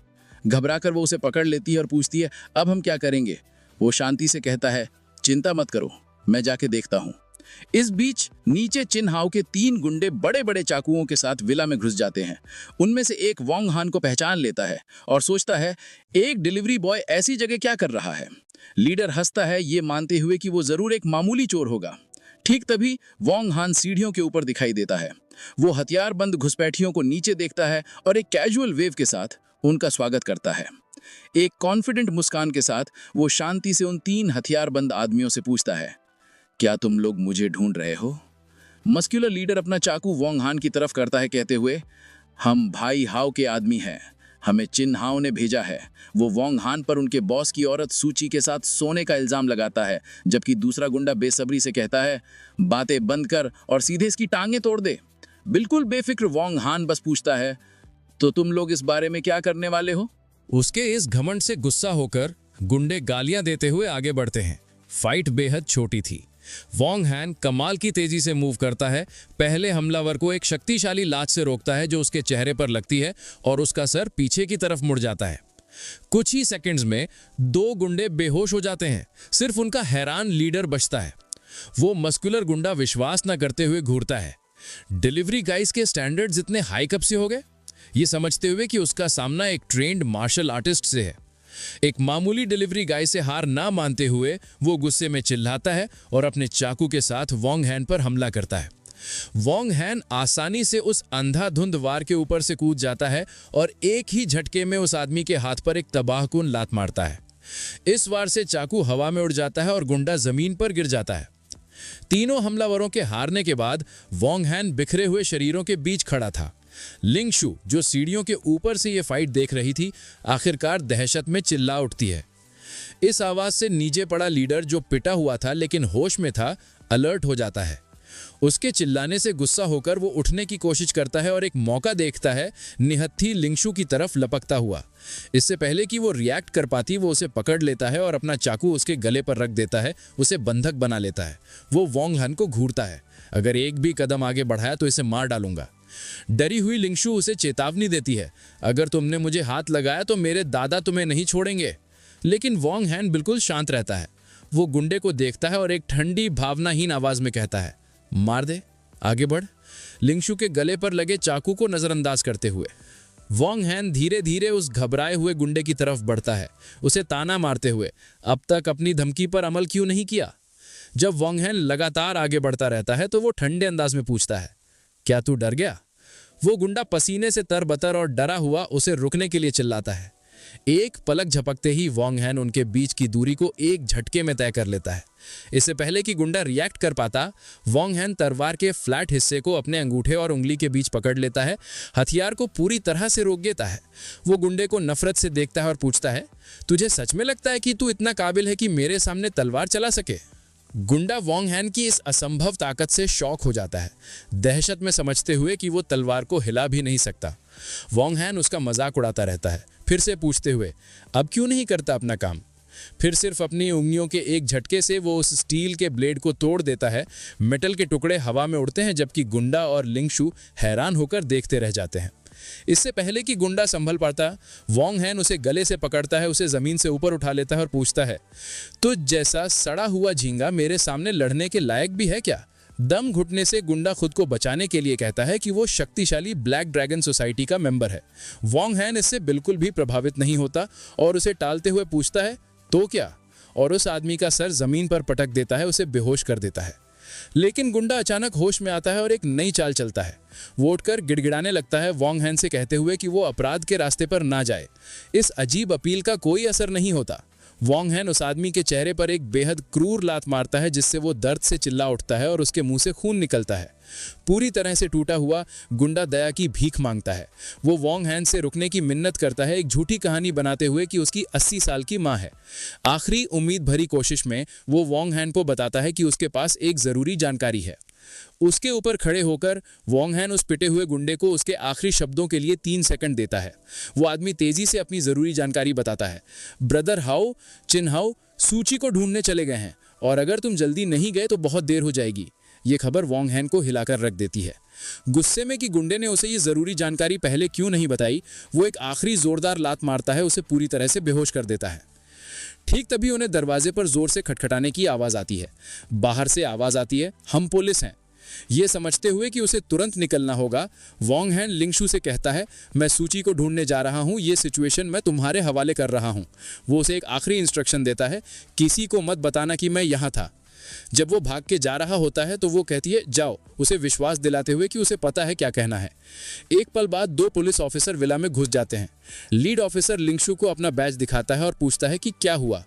घबराकर वो उसे पकड़ लेती है और पूछती है, अब हम क्या करेंगे? वो शांति से कहता है, चिंता मत करो, मैं जाके देखता हूं। इस बीच नीचे चिन हाओ के 3 गुंडे बड़े बड़े चाकुओं के साथ विला में घुस जाते हैं। उनमें से एक वोंग हान को पहचान लेता है और सोचता है, एक डिलीवरी बॉय ऐसी जगह क्या कर रहा है? लीडर हंसता है, ये मानते हुए कि वो जरूर एक मामूली चोर होगा। ठीक तभी वोंग हान सीढ़ियों के ऊपर दिखाई देता है। वो हथियारबंद घुसपैठियों को नीचे देखता है और एक कैजुअल वेव के साथ उनका स्वागत करता है। एक कॉन्फिडेंट मुस्कान के साथ वो शांति से उन 3 हथियारबंद आदमियों से पूछता है, क्या तुम लोग मुझे ढूंढ रहे हो? मस्कुलर लीडर अपना चाकू वोंग हान की तरफ करता है, कहते हुए, हम भाई हाओ के आदमी हैं, हमें चिन हाओ ने भेजा है। वो वोंग हान पर उनके बॉस की औरत सूची के साथ सोने का इल्जाम लगाता है, जबकि दूसरा गुंडा बेसब्री से कहता है, बातें बंद कर और सीधे इसकी टांगें तोड़ दे। बिल्कुल बेफिक्र वोंग हान बस पूछता है, तो तुम लोग इस बारे में क्या करने वाले हो? उसके इस घमंड से गुस्सा होकर गुंडे गालियां देते हुए आगे बढ़ते हैं। फाइट बेहद छोटी थी। वोंग हान कमाल की तेजी से मूव करता है। पहले हमलावर को एक शक्तिशाली लात से रोकता है जो उसके चेहरे पर लगती है और उसका सर पीछे की तरफ मुड़ जाता है। कुछ ही सेकंड्स में 2 गुंडे बेहोश हो जाते हैं। सिर्फ उनका हैरान लीडर बचता है। वो मस्कुलर गुंडा विश्वास न करते हुए घूरता है, डिलीवरी गाइस के स्टैंडर्ड्स इतने हाई कब से हो गए? ये समझते हुए कि उसका सामना एक ट्रेंड मार्शल आर्टिस्ट से है। एक मामूली डिलीवरी गाय से हार ना मानते हुए वो गुस्से में चिल्लाता है और अपने चाकू के साथ वोंग हान पर हमला करता है। वोंग हान आसानी से उस अंधाधुंध वार के ऊपर से कूद जाता है और एक ही झटके में उस आदमी के हाथ पर एक तबाहकुन लात मारता है। इस वार से चाकू हवा में उड़ जाता है और गुंडा जमीन पर गिर जाता है। तीनों हमलावरों के हारने के बाद वोंग हान बिखरे हुए शरीरों के बीच खड़ा था। लिंग शु, जो सीढ़ियों के ऊपर से ये फाइट देख रही थी, आखिरकार दहशत में चिल्ला उठती है। इस आवाज से नीचे पड़ा लीडर, जो पिटा हुआ था लेकिन होश में था, अलर्ट हो जाता है। उसके चिल्लाने से गुस्सा होकर वो उठने की कोशिश करता है और एक मौका देखता है निहत्थी लिंग शु की तरफ लपकता हुआ। इससे पहले कि वो रिएक्ट कर पाती, वो उसे पकड़ लेता है और अपना चाकू उसके गले पर रख देता है, उसे बंधक बना लेता है। वो वोंग हान को घूरता है, अगर एक भी कदम आगे बढ़ाया तो इसे मार डालूंगा। डरी हुई लिंग शु उसे चेतावनी देती है, अगर तुमने मुझे हाथ लगाया तो मेरे दादा तुम्हें नहीं छोड़ेंगे। लेकिन वोंग हान बिल्कुल शांत रहता है। वो गुंडे को देखता है और एक ठंडी भावनाहीन आवाज में कहता है, मार दे, आगे बढ़। लिंग शु के गले पर लगे चाकू को नजरअंदाज करते हुए वोंग हान धीरे धीरे उस घबराए हुए गुंडे की तरफ बढ़ता है, उसे ताना मारते हुए, अब तक अपनी धमकी पर अमल क्यों नहीं किया? जब वोंग हान लगातार आगे बढ़ता रहता है तो वो ठंडे अंदाज में पूछता है, क्या तू डर गया? वो गुंडा पसीने से तरबतर और डरा हुआ उसे रुकने के लिए चिल्लाता है। एक पलक झपकते ही वॉन्ग हैन उनके बीच की दूरी को एक झटके में तय कर लेता है। इससे पहले कि गुंडा रिएक्ट कर पाता, वॉन्ग हैन तलवार के फ्लैट हिस्से को अपने अंगूठे और उंगली के बीच पकड़ लेता है, हथियार को पूरी तरह से रोक देता है। वो गुंडे को नफरत से देखता है और पूछता है, तुझे सच में लगता है कि तू इतना काबिल है कि मेरे सामने तलवार चला सके? गुंडा वॉन्ग हैन की इस असंभव ताकत से शॉक हो जाता है, दहशत में समझते हुए कि वो तलवार को हिला भी नहीं सकता। वॉन्ग हैन उसका मजाक उड़ाता रहता है, फिर से पूछते हुए, अब क्यों नहीं करता अपना काम? फिर सिर्फ अपनी उंगलियों के एक झटके से वो उस स्टील के ब्लेड को तोड़ देता है। मेटल के टुकड़े हवा में उड़ते हैं, जबकि गुंडा और लिंगशु हैरान होकर देखते रह जाते हैं। इससे पहले कि गुंडा संभल पाता, वॉन्ग हैन उसे गले से पकड़ता है, उसे जमीन से ऊपर उठा लेता है और पूछता है, तो जैसा सड़ा हुआ झींगा मेरे सामने लड़ने के लायक भी है क्या? दम घुटने से गुंडा खुद को बचाने के लिए कहता है कि वो शक्तिशाली ब्लैक ड्रैगन सोसाइटी का मेंबर है। वॉन्ग हैन इससे बिल्कुल भी प्रभावित नहीं होता और उसे टालते हुए पूछता है, तो क्या? और उस आदमी का सर जमीन पर पटक देता है, उसे बेहोश कर देता है। लेकिन गुंडा अचानक होश में आता है और एक नई चाल चलता है। वो उठकर गिड़गिड़ाने लगता है, वॉन्ग हैन से कहते हुए कि वो अपराध के रास्ते पर ना जाए। इस अजीब अपील का कोई असर नहीं होता। वॉन्ग हैन उस आदमी के चेहरे पर एक बेहद क्रूर लात मारता है, जिससे वो दर्द से चिल्ला उठता है और उसके मुंह से खून निकलता है। पूरी तरह से टूटा हुआ गुंडा दया की भीख मांगता है। वो वॉन्ग हैन से रुकने की मिन्नत करता है, एक झूठी कहानी बनाते हुए कि उसकी 80 साल की मां है। आखिरी उम्मीद भरी कोशिश में वो वॉन्ग हैन को बताता है कि उसके पास एक जरूरी जानकारी है। उसके ऊपर खड़े होकर वॉन्ग हैन उस पिटे हुए गुंडे को उसके आखिरी शब्दों के लिए 3 सेकंड देता है। वो आदमी तेजी से अपनी जरूरी जानकारी बताता है। ब्रदर हाउ चिन हाउ सूची को ढूंढने चले गए हैं और अगर तुम जल्दी नहीं गए तो बहुत देर हो जाएगी। ये खबर वॉन्ग हैन को हिलाकर रख देती है। गुस्से में कि गुंडे ने उसे ये जरूरी जानकारी पहले क्यों नहीं बताई, वो एक आखिरी जोरदार लात मारता है, उसे पूरी तरह से बेहोश कर देता है। ठीक तभी उन्हें दरवाजे पर जोर से खटखटाने की आवाज आती है। बाहर से आवाज आती है, हम पुलिस हैं। ये समझते हुए कि उसे तुरंत निकलना होगा, वॉन्ग हैन लिंगशु से कहता है, मैं सूची को ढूंढने जा रहा हूं, ये सिचुएशन मैं तुम्हारे हवाले कर रहा हूं। वो उसे एक आखिरी इंस्ट्रक्शन देता है, किसी को मत बताना कि मैं यहां था। जब वो भाग के जा रहा होता है तो वो कहती है, जाओ, उसे विश्वास दिलाते हुए कि उसे पता है क्या कहना है। एक पल बाद 2 पुलिस ऑफिसर विला में घुस जाते हैं। लीड ऑफिसर लिंगशु को अपना बैज दिखाता है और पूछता है कि क्या हुआ।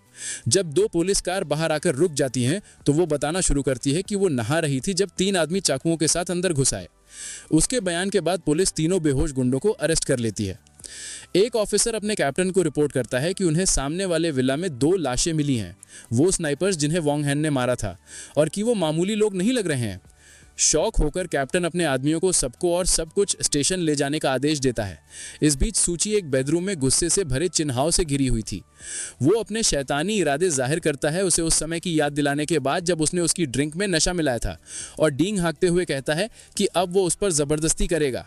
जब 2 पुलिस कार बाहर आकर रुक जाती हैं तो वो बताना शुरू करती है कि वो नहा रही थी जब 3 आदमी चाकुओं के साथ अंदर घुस आए। उसके बयान के बाद पुलिस तीनों बेहोश गुंडों को अरेस्ट कर लेती है। एक ऑफिसर अपने कैप्टन को रिपोर्ट करता है कि उन्हें सामने वाले विला में 2 लाशें मिली हैं, वो स्नाइपर्स जिन्हें वॉन्ग हैन ने मारा था, और कि वो मामूली लोग नहीं लग रहे हैं। शॉक होकर कैप्टन अपने आदमियों को सबको और सब कुछ स्टेशन ले जाने का आदेश देता है। इस बीच सूची एक बेडरूम में गुस्से से भरे चिन्हाव से घिरी हुई थी। वो अपने शैतानी इरादे जाहिर करता है, उसे उस समय की याद दिलाने के बाद जब उसने उसकी ड्रिंक में नशा मिलाया था, और डींग हाँकते हुए कहता है कि अब वो उस पर जबरदस्ती करेगा।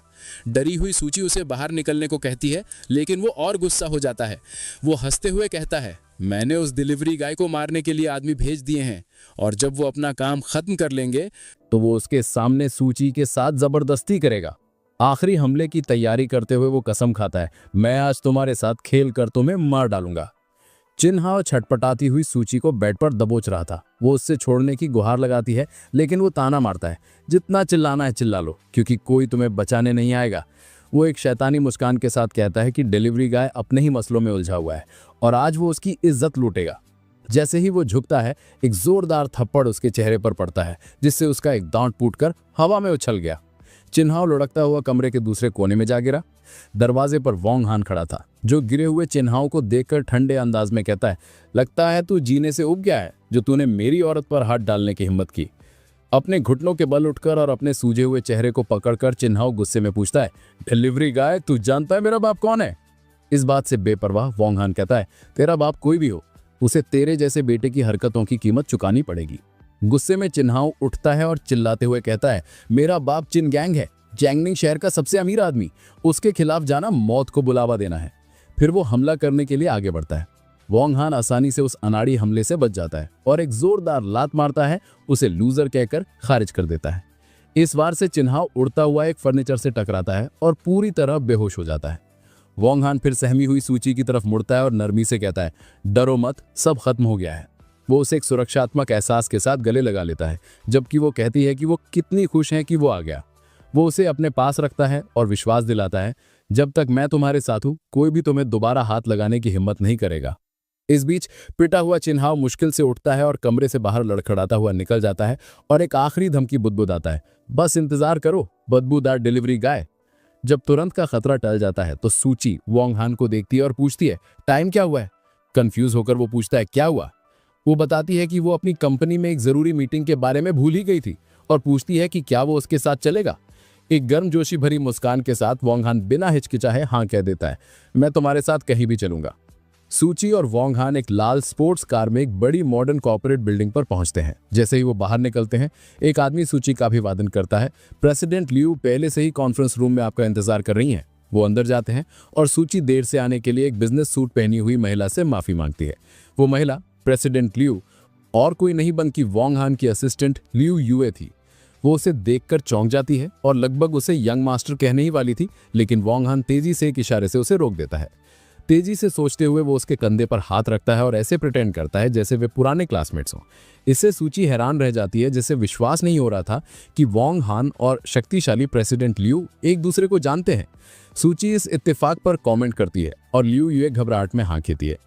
डरी हुई सूची उसे बाहर निकलने को कहती है, लेकिन वो और गुस्सा हो जाता है। वो हंसते हुए कहता है, मैंने उस डिलीवरी गाय को मारने के लिए आदमी भेज दिए हैं, और जब वो अपना काम खत्म कर लेंगे तो वो उसके सामने सूची के साथ जबरदस्ती करेगा। आखिरी हमले की तैयारी करते हुए वो कसम खाता है, मैं आज तुम्हारे साथ खेल कर तुम्हें मार डालूंगा। चिन्हाव छटपटाती हुई सूची को बेड पर दबोच रहा था। वो उससे छोड़ने की गुहार लगाती है, लेकिन वो ताना मारता है, जितना चिल्लाना है चिल्ला लो, क्योंकि कोई तुम्हें बचाने नहीं आएगा। वो एक शैतानी मुस्कान के साथ कहता है कि डिलीवरी गाय अपने ही मसलों में उलझा हुआ है और आज वो उसकी इज्जत लूटेगा। जैसे ही वो झुकता है, एक जोरदार थप्पड़ उसके चेहरे पर पड़ता है, जिससे उसका एक दांत टूटकर हवा में उछल गया। चिन्हाव लुढ़कता हुआ कमरे के दूसरे कोने में जा गिरा। दरवाजे पर वॉन्ग हान खड़ा था, जो गिरे हुए चिन्हाव को देखकर ठंडे अंदाज में कहता है, लगता है तू जीने से उब गया है, जो तूने मेरी औरत पर हाथ डालने की हिम्मत की। अपने घुटनों के बल उठकर और अपने सूजे हुए चेहरे को पकड़कर चिन्हाव गुस्से में पूछता है, डिलीवरी गाय, तू जानता है मेरा बाप कौन है? इस बात से बेपरवाह वॉन्ग हान कहता है, तेरा बाप कोई भी हो, उसे तेरे जैसे बेटे की हरकतों की कीमत चुकानी पड़ेगी। गुस्से में चिन्हाव उठता है और चिल्लाते हुए कहता है, मेरा बाप चिन गैंग है, जैंगनिंग शहर का सबसे अमीर आदमी, उसके खिलाफ जाना मौत को बुलावा देना है। फिर वो हमला करने के लिए आगे बढ़ता है। वॉन्ग हान आसानी से उस अनाड़ी हमले से बच जाता है और एक जोरदार लात मारता है, उसे लूजर कहकर खारिज कर देता है। इस वार से चिन्हाव उड़ता हुआ एक फर्नीचर से टकराता है और पूरी तरह बेहोश हो जाता है। वॉन्ग हान फिर सहमी हुई सूची की तरफ मुड़ता है और नरमी से कहता है, डरो मत, सब खत्म हो गया है। वो उसे एक सुरक्षात्मक एहसास के साथ गले लगा लेता है, जबकि वो कहती है कि वो कितनी खुश है कि वो आ गया। वो उसे अपने पास रखता है और विश्वास दिलाता है, जब तक मैं तुम्हारे साथ हूं कोई भी तुम्हें दोबारा हाथ लगाने की हिम्मत नहीं करेगा। इस बीच पिटा हुआ चिन्हाव मुश्किल से उठता है और कमरे से बाहर लड़खड़ाता हुआ निकल जाता है और एक आखिरी धमकी बुदबुदाता है, बस इंतजार करो बदबूदार डिलीवरी गाय। जब तुरंत का खतरा टल जाता है तो सूची वोंग हान को देखती है और पूछती है, टाइम क्या हुआ है? कंफ्यूज होकर वो पूछता है, क्या हुआ? वो बताती है कि वो अपनी कंपनी में एक जरूरी मीटिंग के बारे में भूल ही गई थी और पूछती है कि क्या वो उसके साथ चलेगा। एक गर्मजोशी भरी मुस्कान के साथ वोंग हान बिना हिचकिचाए हाँ कह देता है, मैं तुम्हारे साथ कहीं भी चलूंगा। सूची और वोंग हान एक लाल स्पोर्ट्स कार में एक बड़ी मॉडर्न कॉर्पोरेट बिल्डिंग पर पहुंचते हैं। जैसे ही वो बाहर निकलते हैं एक आदमी सूची का अभिवादन करता है, प्रेसिडेंट लियू पहले से ही कॉन्फ्रेंस रूम में आपका इंतजार कर रही हैं। वो अंदर जाते हैं और सूची देर से आने के लिए एक बिजनेस सूट पहनी हुई महिला से माफी मांगती है। वो महिला प्रेसिडेंट लियू और कोई नहीं बल्कि वोंग हान की असिस्टेंट लियू यूए थी। वो उसे देखकर चौंक जाती है और लगभग उसे यंग मास्टर कहने ही वाली थी, लेकिन वोंग हान तेजी से एक इशारे से उसे रोक देता है। तेजी से सोचते हुए वो उसके कंधे पर हाथ रखता है और ऐसे प्रिटेंड करता है जैसे वे पुराने क्लासमेट्स हों। इससे सूची हैरान रह जाती है, जिसे विश्वास नहीं हो रहा था कि वोंग हान और शक्तिशाली प्रेसिडेंट लियू एक दूसरे को जानते हैं। सूची इस इत्तेफाक पर कमेंट करती है और लियू यूए घबराहट में हाँ कहती है।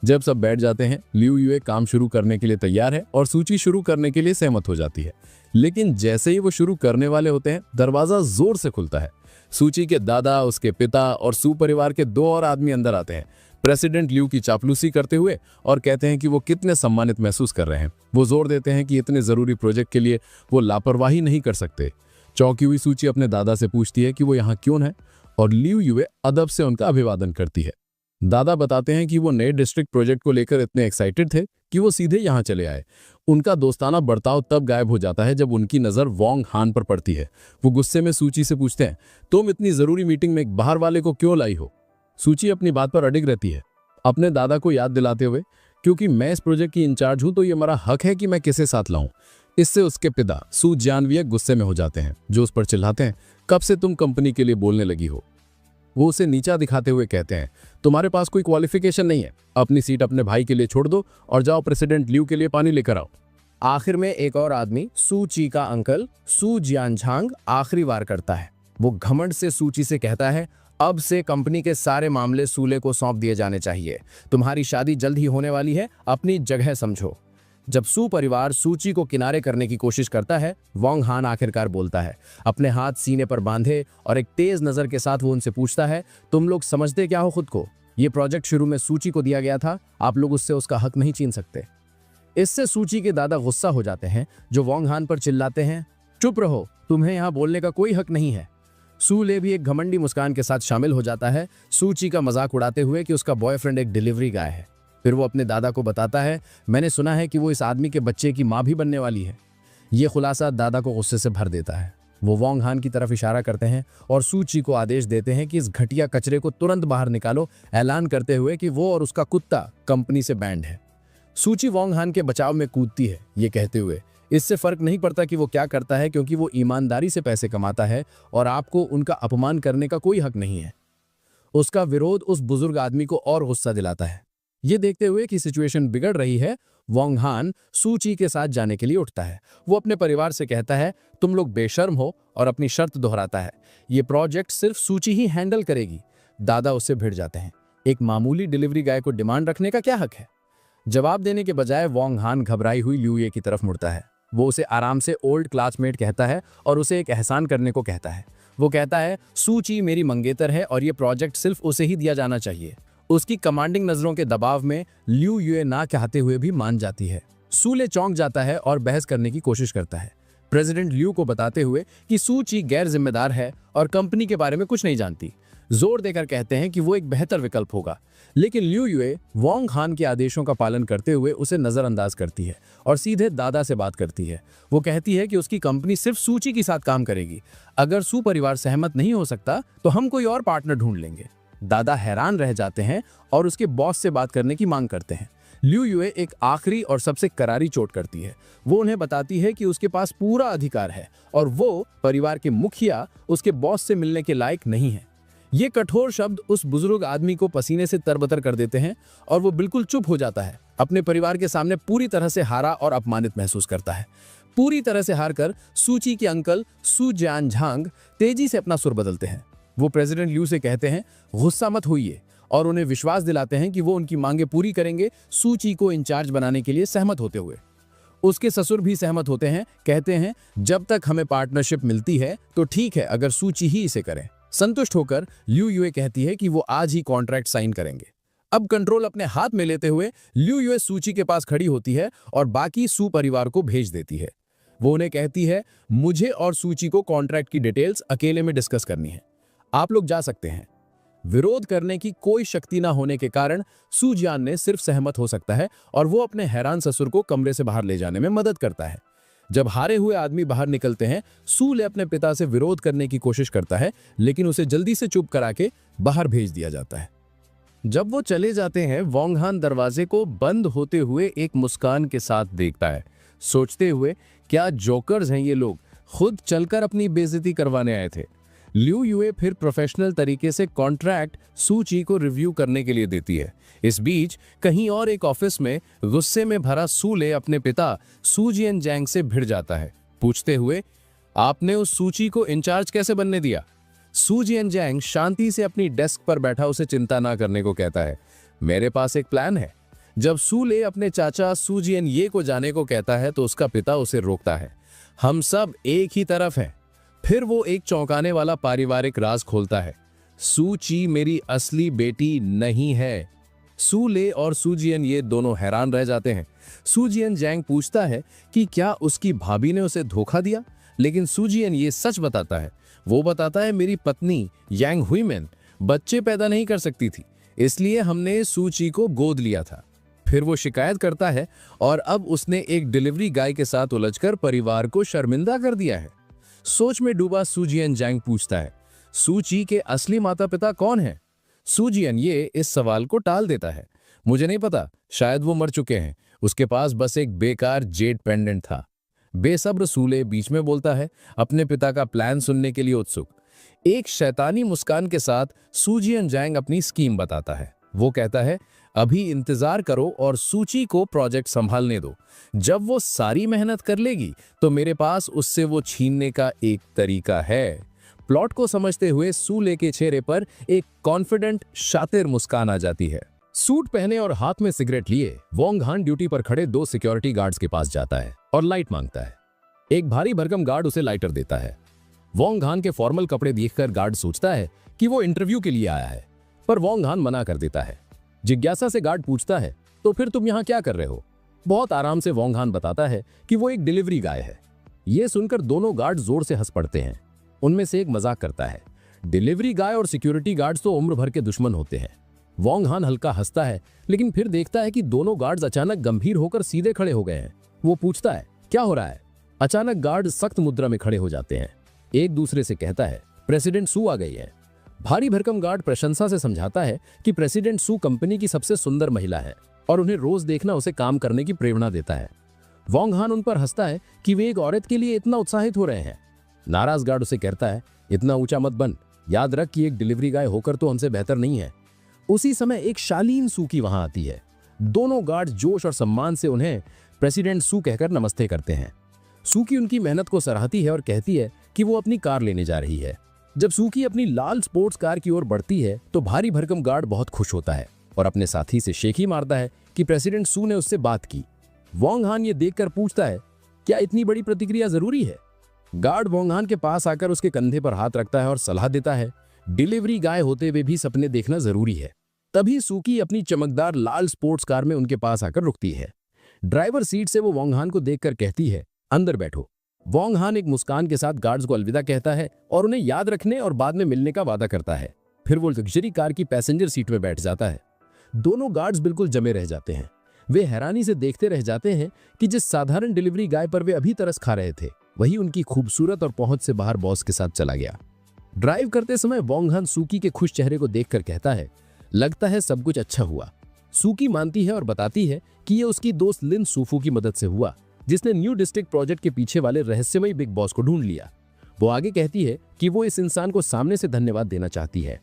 जब सब बैठ जाते हैं लियू यूए काम शुरू करने के लिए तैयार है और सूची शुरू करने के लिए सहमत हो जाती है, लेकिन जैसे ही वो शुरू करने वाले होते हैं दरवाजा जोर से खुलता है। सूची के दादा, उसके पिता और सू परिवार के 2 और आदमी अंदर आते हैं, प्रेसिडेंट लियू की चापलूसी करते हुए, और कहते हैं कि वो कितने सम्मानित महसूस कर रहे हैं। वो जोर देते हैं कि इतने जरूरी प्रोजेक्ट के लिए वो लापरवाही नहीं कर सकते। चौंकी हुई सूची अपने दादा से पूछती है कि वो यहाँ क्यों है और लियू यूए अदब से उनका अभिवादन करती है। दादा बताते हैं कि वो नए डिस्ट्रिक्ट प्रोजेक्ट को लेकर इतने एक्साइटेड थे कि वो सीधे यहाँ चले आए। उनका दोस्ताना बर्ताव तब गायब हो जाता है जब उनकी नज़र वोंग हान पर पड़ती है। वो गुस्से में सूची से पूछते हैं, तुम इतनी ज़रूरी मीटिंग में एक बाहर वाले को क्यों लाई हो? सूची अपनी बात पर अडिग रहती है, अपने दादा को याद दिलाते हुए, क्योंकि मैं इस प्रोजेक्ट की इंचार्ज हूं तो ये मेरा हक है कि मैं किसे साथ लाऊं। इससे उसके पिता सू जानविया गुस्से में हो जाते हैं, जो उस पर चिल्लाते हैं, कब से तुम कंपनी के लिए बोलने लगी हो? वो उसे नीचा दिखाते हुए कहते हैं, तुम्हारे पास कोई क्वालिफिकेशन नहीं है, अपनी सीट अपने भाई के लिए छोड़ दो और जाओ प्रेसिडेंट लियू के लिए पानी लेकर आओ। आखिर में एक और आदमी सूची का अंकल सू जियानझांग आखिरी वार करता है। वो घमंड से सूची से कहता है, अब से कंपनी के सारे मामले सूले को सौंप दिए जाने चाहिए। तुम्हारी शादी जल्द ही होने वाली है, अपनी जगह समझो। जब सू परिवार सूची को किनारे करने की कोशिश करता है, वोंग हान आखिरकार बोलता है। अपने हाथ सीने पर बांधे और एक तेज नजर के साथ वो उनसे पूछता है, तुम लोग समझते क्या हो खुद को? ये प्रोजेक्ट शुरू में सूची को दिया गया था, आप लोग उससे उसका हक नहीं छीन सकते। इससे सूची के दादा गुस्सा हो जाते हैं, जो वोंग हान पर चिल्लाते हैं, चुप रहो, तुम्हें यहाँ बोलने का कोई हक नहीं है। सू ले भी एक घमंडी मुस्कान के साथ शामिल हो जाता है, सूची का मजाक उड़ाते हुए कि उसका बॉयफ्रेंड एक डिलीवरी गाय है। फिर वो अपने दादा को बताता है, मैंने सुना है कि वो इस आदमी के बच्चे की माँ भी बनने वाली है। ये खुलासा दादा को गुस्से से भर देता है। वो वोंग हान की तरफ इशारा करते हैं और सूची को आदेश देते हैं कि इस घटिया कचरे को तुरंत बाहर निकालो, ऐलान करते हुए कि वो और उसका कुत्ता कंपनी से बैंड है। सूची वोंग हान के बचाव में कूदती है, ये कहते हुए, इससे फर्क नहीं पड़ता कि वो क्या करता है, क्योंकि वो ईमानदारी से पैसे कमाता है और आपको उनका अपमान करने का कोई हक नहीं है। उसका विरोध उस बुजुर्ग आदमी को और गुस्सा दिलाता है। ये देखते हुए कि सिचुएशन बिगड़ रही है, वोंग हान सूची के साथ जाने के लिए उठता है। वो अपने परिवार से कहता है, तुम लोग बेशर्म हो, और अपनी शर्त दोहराता है, ये प्रोजेक्ट सिर्फ सूची ही हैंडल करेगी। दादा उससे भिड़ जाते हैं, एक मामूली डिलीवरी गाय को डिमांड रखने का क्या हक है? जवाब देने के बजाय वोंग हान घबराई हुई लियू ये की तरफ मुड़ता है। वो उसे आराम से ओल्ड क्लासमेट कहता है और उसे एक एहसान करने को कहता है। वो कहता है, सूची मेरी मंगेतर है और ये प्रोजेक्ट सिर्फ उसे ही दिया जाना चाहिए। उसकी कमांडिंग नजरों के दबाव में लियू यूए ना चाहते हुए भी मान जाती है। सूले चौंक जाता है और बहस करने की कोशिश करता है, प्रेसिडेंट लियू को बताते हुए कि सूची गैर जिम्मेदार है और कंपनी के बारे में कुछ नहीं जानती। जोर देकर कहते हैं कि वो एक बेहतर विकल्प होगा, लेकिन लियू यूए वोंग हान के आदेशों का पालन करते हुए उसे नजरअंदाज करती है और सीधे दादा से बात करती है। वो कहती है कि उसकी कंपनी सिर्फ सूची के साथ काम करेगी। अगर सू परिवार सहमत नहीं हो सकता तो हम कोई और पार्टनर ढूंढ लेंगे। दादा हैरान रह जाते हैं और उसके बॉस से बात करने की मांग करते हैं। लियू यूए एक आखिरी और सबसे करारी चोट करती है। वो उन्हें बताती है कि उसके पास पूरा अधिकार है और वो परिवार के मुखिया उसके बॉस से मिलने के लायक नहीं है। ये कठोर शब्द उस बुजुर्ग आदमी को पसीने से तरबतर कर देते हैं और वो बिल्कुल चुप हो जाता है। अपने परिवार के सामने पूरी तरह से हारा और अपमानित महसूस करता है। पूरी तरह से हारकर सूची के अंकल सू जियानझांग तेजी से अपना सुर बदलते हैं। वो प्रेसिडेंट ल्यू से कहते हैं गुस्सा मत होइए और उन्हें विश्वास दिलाते हैं कि वो उनकी मांगे पूरी करेंगे, सूची को इंचार्ज बनाने के लिए सहमत होते हुए। उसके ससुर भी सहमत होते हैं, कहते हैं जब तक हमें पार्टनरशिप मिलती है तो ठीक है, अगर सूची ही इसे करें। संतुष्ट होकर ल्यू युए कहती है कि वो आज ही कॉन्ट्रैक्ट साइन करेंगे। अब कंट्रोल अपने हाथ में लेते हुए ल्यू युए सूची के पास खड़ी होती है और बाकी सू परिवार को भेज देती है। वो उन्हें कहती है मुझे और सूची को कॉन्ट्रैक्ट की डिटेल्स अकेले में डिस्कस करनी है, आप लोग जा सकते हैं। विरोध करने की कोई शक्ति ना होने के कारण सू जियान ने सिर्फ सहमत हो सकता है और वो अपने हैरान ससुर को कमरे से बाहर ले जाने में मदद करता है। जब हारे हुए आदमी बाहर निकलते हैं, सू ले अपने पिता से विरोध करने की कोशिश करता है, लेकिन उसे जल्दी से चुप करा के बाहर भेज दिया जाता है। जब वो चले जाते हैं, वोंग हान दरवाजे को बंद होते हुए एक मुस्कान के साथ देखता है, सोचते हुए क्या जोकर्स हैं ये लोग, खुद चलकर अपनी बेइज्जती करवाने आए थे। ल्यू युए फिर प्रोफेशनल तरीके से कॉन्ट्रैक्ट सूची को रिव्यू करने के लिए देती है। इस बीच कहीं और एक ऑफिस में गुस्से में भरा सूले अपने पिता सू जियानजैंग से भिड़ जाता है, पूछते हुए आपने उस सूची को इंचार्ज कैसे बनने दिया। सू जियानजैंग शांति से अपनी डेस्क पर बैठा उसे चिंता ना करने को कहता है, मेरे पास एक प्लान है। जब सूले अपने चाचा सू जियानये को जाने को कहता है तो उसका पिता उसे रोकता है, हम सब एक ही तरफ हैं। फिर वो एक चौंकाने वाला पारिवारिक राज खोलता है, सूची मेरी असली बेटी नहीं है। सूले और सू जियानये दोनों हैरान रह जाते हैं। सू जियानजैंग पूछता है कि क्या उसकी भाभी ने उसे धोखा दिया, लेकिन सू जियानये सच बताता है। वो बताता है मेरी पत्नी यांग हुईमेन बच्चे पैदा नहीं कर सकती थी, इसलिए हमने सूची को गोद लिया था। फिर वो शिकायत करता है और अब उसने एक डिलीवरी गाय के साथ उलझकर परिवार को शर्मिंदा कर दिया है। सोच में डूबा सू जियानजैंग पूछता है, सूची के असली माता पिता कौन हैं? सू जियानये इस सवाल को टाल देता है, मुझे नहीं पता, शायद वो मर चुके हैं, उसके पास बस एक बेकार जेड पेंडेंट था। बेसब्र सूले बीच में बोलता है, अपने पिता का प्लान सुनने के लिए उत्सुक। एक शैतानी मुस्कान के साथ सू जियानजैंग अपनी स्कीम बताता है। वो कहता है अभी इंतजार करो और सूची को प्रोजेक्ट संभालने दो, जब वो सारी मेहनत कर लेगी तो मेरे पास उससे वो छीनने का एक तरीका है। प्लॉट को समझते हुए सूले के चेहरे पर एक कॉन्फिडेंट शातिर मुस्कान आ जाती है। सूट पहने और हाथ में सिगरेट लिए वोंग हान ड्यूटी पर खड़े 2 सिक्योरिटी गार्ड्स के पास जाता है और लाइट मांगता है। एक भारी भरकम गार्ड उसे लाइटर देता है। वोंग हान के फॉर्मल कपड़े देखकर गार्ड सोचता है कि वो इंटरव्यू के लिए आया है, पर वोंग हान मना कर देता है। जिज्ञासा से गार्ड पूछता है, तो फिर तुम यहाँ क्या कर रहे हो? बहुत आराम से वोंग हान बताता है कि वो एक डिलीवरी गाय है। ये सुनकर दोनों गार्ड जोर से हंस पड़ते हैं। उनमें से एक मजाक करता है, डिलीवरी गाय और सिक्योरिटी गार्ड्स तो उम्र भर के दुश्मन होते हैं। वोंग हान हल्का हंसता है, लेकिन फिर देखता है कि दोनों गार्ड्स अचानक गंभीर होकर सीधे खड़े हो गए हैं। वो पूछता है, क्या हो रहा है? अचानक गार्ड सख्त मुद्रा में खड़े हो जाते हैं। एक दूसरे से कहता है, प्रेसिडेंट सू आ गई है। भारी भरकम गार्ड प्रशंसा से समझाता है कि प्रेसिडेंट सू कंपनी की सबसे सुंदर महिला है और उन्हें रोज देखना उसे काम करने की प्रेरणा देता है। वोंग हान उन पर हंसता है कि वे एक औरत के लिए इतना उत्साहित हो रहे हैं। नाराज गार्ड उसे कहता है, इतना ऊंचा मत बन, याद रख कि एक डिलीवरी गाय होकर तो हमसे बेहतर नहीं है। उसी समय एक शालीन सूकी वहां आती है। दोनों गार्ड जोश और सम्मान से उन्हें प्रेसिडेंट सू कहकर नमस्ते करते हैं। सूकी उनकी मेहनत को सराहती है और कहती है कि वो अपनी कार लेने जा रही है। जब सूकी अपनी लाल स्पोर्ट्स कार की ओर बढ़ती है तो भारी भरकम गार्ड बहुत खुश होता है और अपने साथी से शेखी मारता है कि प्रेसिडेंट सू ने उससे बात की। वोंग हान ये देखकर पूछता है, क्या इतनी बड़ी प्रतिक्रिया जरूरी है? गार्ड वोंग हान के पास आकर उसके कंधे पर हाथ रखता है और सलाह देता है, डिलीवरी गाय होते हुए भी सपने देखना जरूरी है। तभी सूकी अपनी चमकदार लाल स्पोर्ट्स कार में उनके पास आकर रुकती है। ड्राइवर सीट से वो वोंग हान को देखकर कहती है, अंदर बैठो। वोंग हान एक मुस्कान के साथ गार्ड्स को अलविदा कहता है और उन्हें याद रखने और बाद में मिलने का वादा करता है। फिर वो लग्जरी कार की पैसेंजर सीट में बैठ जाता है। दोनों गार्ड्स बिल्कुल जमे रह जाते हैं। वे हैरानी से देखते रह जाते हैं कि जिस साधारण डिलीवरी गाय पर वे अभी तरस खा रहे थे, वही उनकी खूबसूरत और पहुंच से बाहर बॉस के साथ चला गया। ड्राइव करते समय वोंग हान सूकी के खुश चेहरे को देखकर कहता है, लगता है सब कुछ अच्छा हुआ। सूकी मानती है और बताती है कि यह उसकी दोस्त लिन सूफू की मदद से हुआ, जिसने न्यू डिस्ट्रिक्ट प्रोजेक्ट के पीछे वाले रहस्यमयी बिग बॉस को ढूंढ लिया। वो आगे कहती है कि वो इस इंसान को सामने से धन्यवाद देना चाहती है।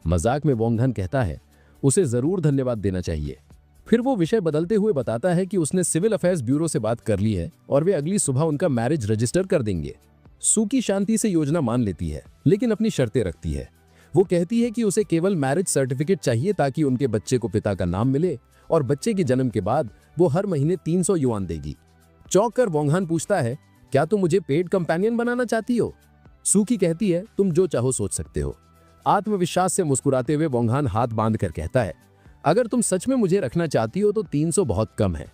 मजाक में वोंग हान कहता है, उसे जरूर धन्यवाद देना चाहिए। फिर वो विषय बदलते हुए बताता है कि उसने सिविल अफेयर्स ब्यूरो से बात कर ली है और वे अगली सुबह उनका मैरिज रजिस्टर कर देंगे। सूकी शांति से योजना मान लेती है, लेकिन अपनी शर्तें रखती है। वो कहती है कि उसे केवल मैरिज सर्टिफिकेट चाहिए ताकि उनके बच्चे को पिता का नाम मिले, और बच्चे के जन्म के बाद वो हर महीने 300 युआन देगी। चौंक कर वोंगहान पूछता है, क्या तुम मुझे पेड कंपेनियन बनाना चाहती हो? सूकी कहती है, तुम जो चाहो सोच सकते हो। आत्मविश्वास से मुस्कुराते हुए वोंगहान हाथ बांध कर कहता है, अगर तुम सच में मुझे रखना चाहती हो तो 300 बहुत कम है।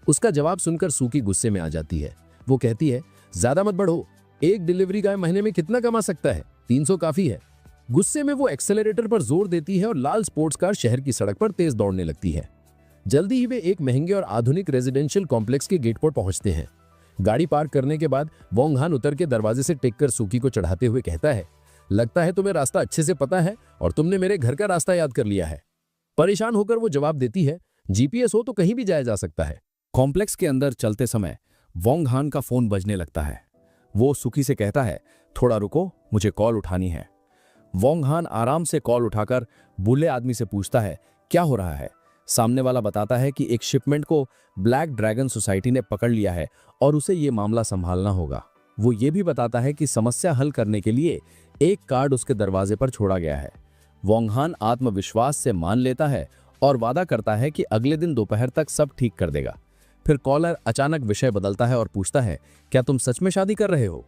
उसका जवाब सुनकर सूकी गुस्से में आ जाती है। वो कहती है, ज्यादा मत बढ़ो, एक डिलीवरी गाय महीने में कितना कमा सकता है? 300 काफी है। गुस्से में वो एक्सेलरेटर पर जोर देती है और लाल स्पोर्ट्स कार शहर की सड़क पर तेज दौड़ने लगती है। जल्दी ही वे एक महंगे और आधुनिक रेजिडेंशियल कॉम्प्लेक्स के गेट पर पहुंचते हैं। गाड़ी पार्क करने के बाद वोंगहान उतर के दरवाजे से टेककर सूकी को चढ़ाते हुए कहता है, लगता है तुम्हें रास्ता अच्छे से पता है और तुमने मेरे घर का रास्ता याद कर लिया है। परेशान होकर वो जवाब देती है, जीपीएस हो तो कहीं भी जाया जा सकता है। कॉम्प्लेक्स के अंदर चलते समय वोंगहान का फोन बजने लगता है। वो सूकी से कहता है, थोड़ा रुको, मुझे कॉल उठानी है। वोंगहान आराम से कॉल उठाकर बूढ़े आदमी से पूछता है, क्या हो रहा है? सामने वाला बताता है कि एक शिपमेंट को ब्लैक ड्रैगन सोसाइटी ने पकड़ लिया है और उसे ये मामला संभालना होगा। वो ये भी बताता है कि समस्या हल करने के लिए एक कार्ड उसके दरवाजे पर छोड़ा गया है। वोंगहान आत्मविश्वास से मान लेता है और वादा करता है कि अगले दिन दोपहर तक सब ठीक कर देगा। फिर कॉलर अचानक विषय बदलता है और पूछता है, क्या तुम सच में शादी कर रहे हो?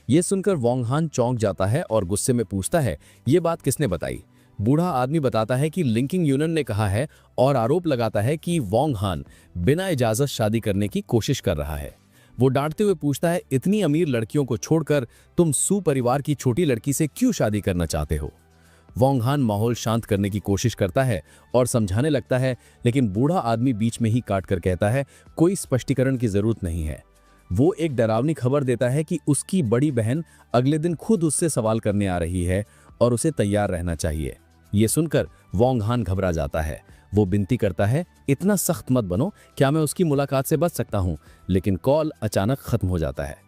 ये सुनकर वोंगहान चौंक जाता है और गुस्से में पूछता है, ये बात किसने बताई? बूढ़ा आदमी बताता है कि लिंकिंग यूनियन ने कहा है और आरोप लगाता है कि वोंगहान बिना इजाजत शादी करने की कोशिश कर रहा है। वो डांटते हुए पूछता है, इतनी अमीर लड़कियों को छोड़कर तुम सू परिवार की छोटी लड़की से क्यों शादी करना चाहते हो? वोंगहान माहौल शांत करने की कोशिश करता है और समझाने लगता है, लेकिन बूढ़ा आदमी बीच में ही काट कर कहता है, कोई स्पष्टीकरण की जरूरत नहीं है। वो एक डरावनी खबर देता है कि उसकी बड़ी बहन अगले दिन खुद उससे सवाल करने आ रही है और उसे तैयार रहना चाहिए। ये सुनकर वोंगहान घबरा जाता है। वो विनती करता है, इतना सख्त मत बनो, क्या मैं उसकी मुलाकात से बच सकता हूँ? लेकिन कॉल अचानक खत्म हो जाता है।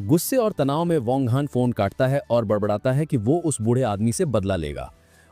गुस्से और तनाव में वोंगहान फोन काटता है और बड़बड़ाता है कि वो उस बूढ़े आदमी से बदला लेगा।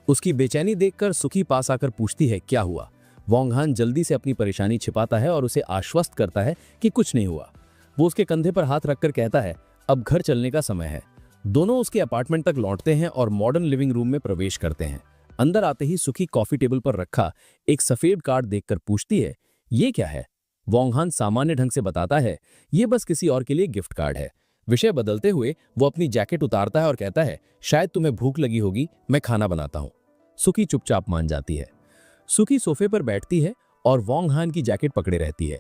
उसकी बेचैनी देखकर सुखी पास आकर पूछती है, क्या हुआ? वोंगहान जल्दी से अपनी परेशानी छिपाता है और उसे आश्वस्त करता है कि कुछ नहीं हुआ। वो उसके कंधे पर हाथ रखकर कहता है, अब घर चलने का समय है। दोनों उसके अपार्टमेंट तक लौटते हैं और मॉडर्न लिविंग रूम में प्रवेश करते हैं। अंदर आते ही सुखी कॉफी टेबल पर रखा एक सफेद कार्ड देखकर पूछती है, ये क्या है? वोंगहान सामान्य ढंग से बताता है, ये बस किसी और के लिए गिफ्ट कार्ड है। विषय बदलते हुए वो अपनी जैकेट उतारता है और कहता है, शायद तुम्हें भूख लगी होगी, मैं खाना बनाता हूं। सुखी चुपचाप मान जाती है। सुखी सोफे पर बैठती है और वोंगहान की जैकेट पकड़े रहती है।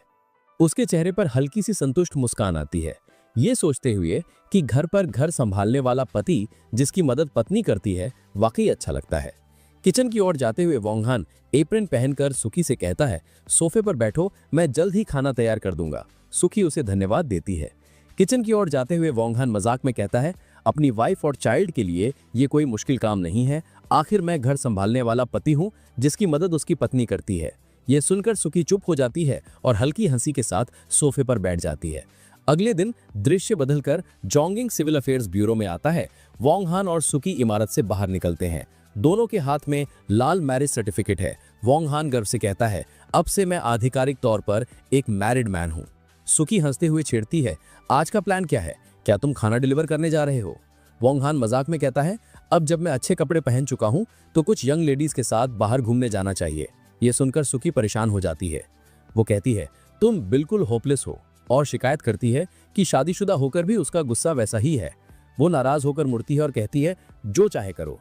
उसके चेहरे पर हल्की सी संतुष्ट मुस्कान आती है, ये सोचते हुए कि घर पर घर संभालने वाला पति जिसकी मदद पत्नी करती है वाकई अच्छा लगता है। किचन की ओर जाते हुए वोंगहान एप्रन पहनकर सुखी से कहता है, सोफे पर बैठो, मैं जल्द ही खाना तैयार कर दूंगा। सुखी उसे धन्यवाद देती है। किचन की ओर जाते हुए वोंगहान मजाक में कहता है, अपनी वाइफ और चाइल्ड के लिए ये कोई मुश्किल काम नहीं है। आखिर मैं घर संभालने वाला पति हूँ जिसकी मदद उसकी पत्नी करती है। यह सुनकर सुखी चुप हो जाती है और हल्की हंसी के साथ सोफे पर बैठ जाती है। अगले दिन दृश्य बदलकर जोंगिंग सिविल अफेयर्स ब्यूरो में आता है। वोंगहान और सुखी इमारत से बाहर निकलते हैं। दोनों के हाथ में लाल मैरिज सर्टिफिकेट है। वोंगहान गर्व से कहता है, अब से मैं आधिकारिक तौर पर एक मैरिड मैन हूँ। सुखी हंसते हुए छेड़ती है, आज का प्लान क्या है? क्या तुम खाना डिलीवर करने जा रहे हो? वोंगहान मजाक में कहता है, अब जब मैं अच्छे कपड़े पहन चुका हूँ तो कुछ यंग लेडीज के साथ बाहर घूमने जाना चाहिए। ये सुनकर सुखी परेशान हो जाती है। वो कहती है, तुम बिल्कुल होपलेस हो, और शिकायत करती है कि शादीशुदा होकर भी उसका गुस्सा वैसा ही है। वो नाराज होकर मुड़ती है और कहती है, जो चाहे करो।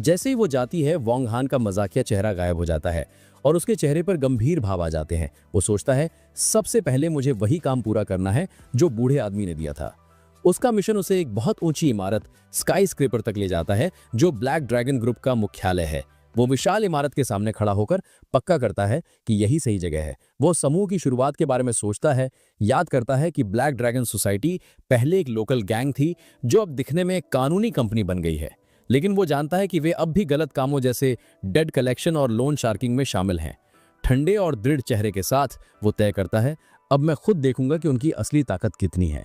जैसे ही वो जाती है, वोंगहान का मजाकिया चेहरा गायब हो जाता है और उसके चेहरे पर गंभीर भाव आ जाते हैं। वो सोचता है, सबसे पहले मुझे वही काम पूरा करना है जो बूढ़े आदमी ने दिया था। उसका मिशन उसे एक बहुत ऊंची इमारत स्काई स्क्रेपर तक ले जाता है जो ब्लैक ड्रैगन ग्रुप का मुख्यालय है। वो विशाल इमारत के सामने खड़ा होकर पक्का करता है कि यही सही जगह है। वो समूह की शुरुआत के बारे में सोचता है, याद करता है कि ब्लैक ड्रैगन सोसाइटी पहले एक लोकल गैंग थी जो अब दिखने में एक कानूनी कंपनी बन गई है। लेकिन वो जानता है कि वे अब भी गलत कामों जैसे डेड कलेक्शन और लोन शार्किंग में शामिल हैं। ठंडे और दृढ़ चेहरे के साथ वो तय करता है, अब मैं खुद देखूंगा कि उनकी असली ताकत कितनी है।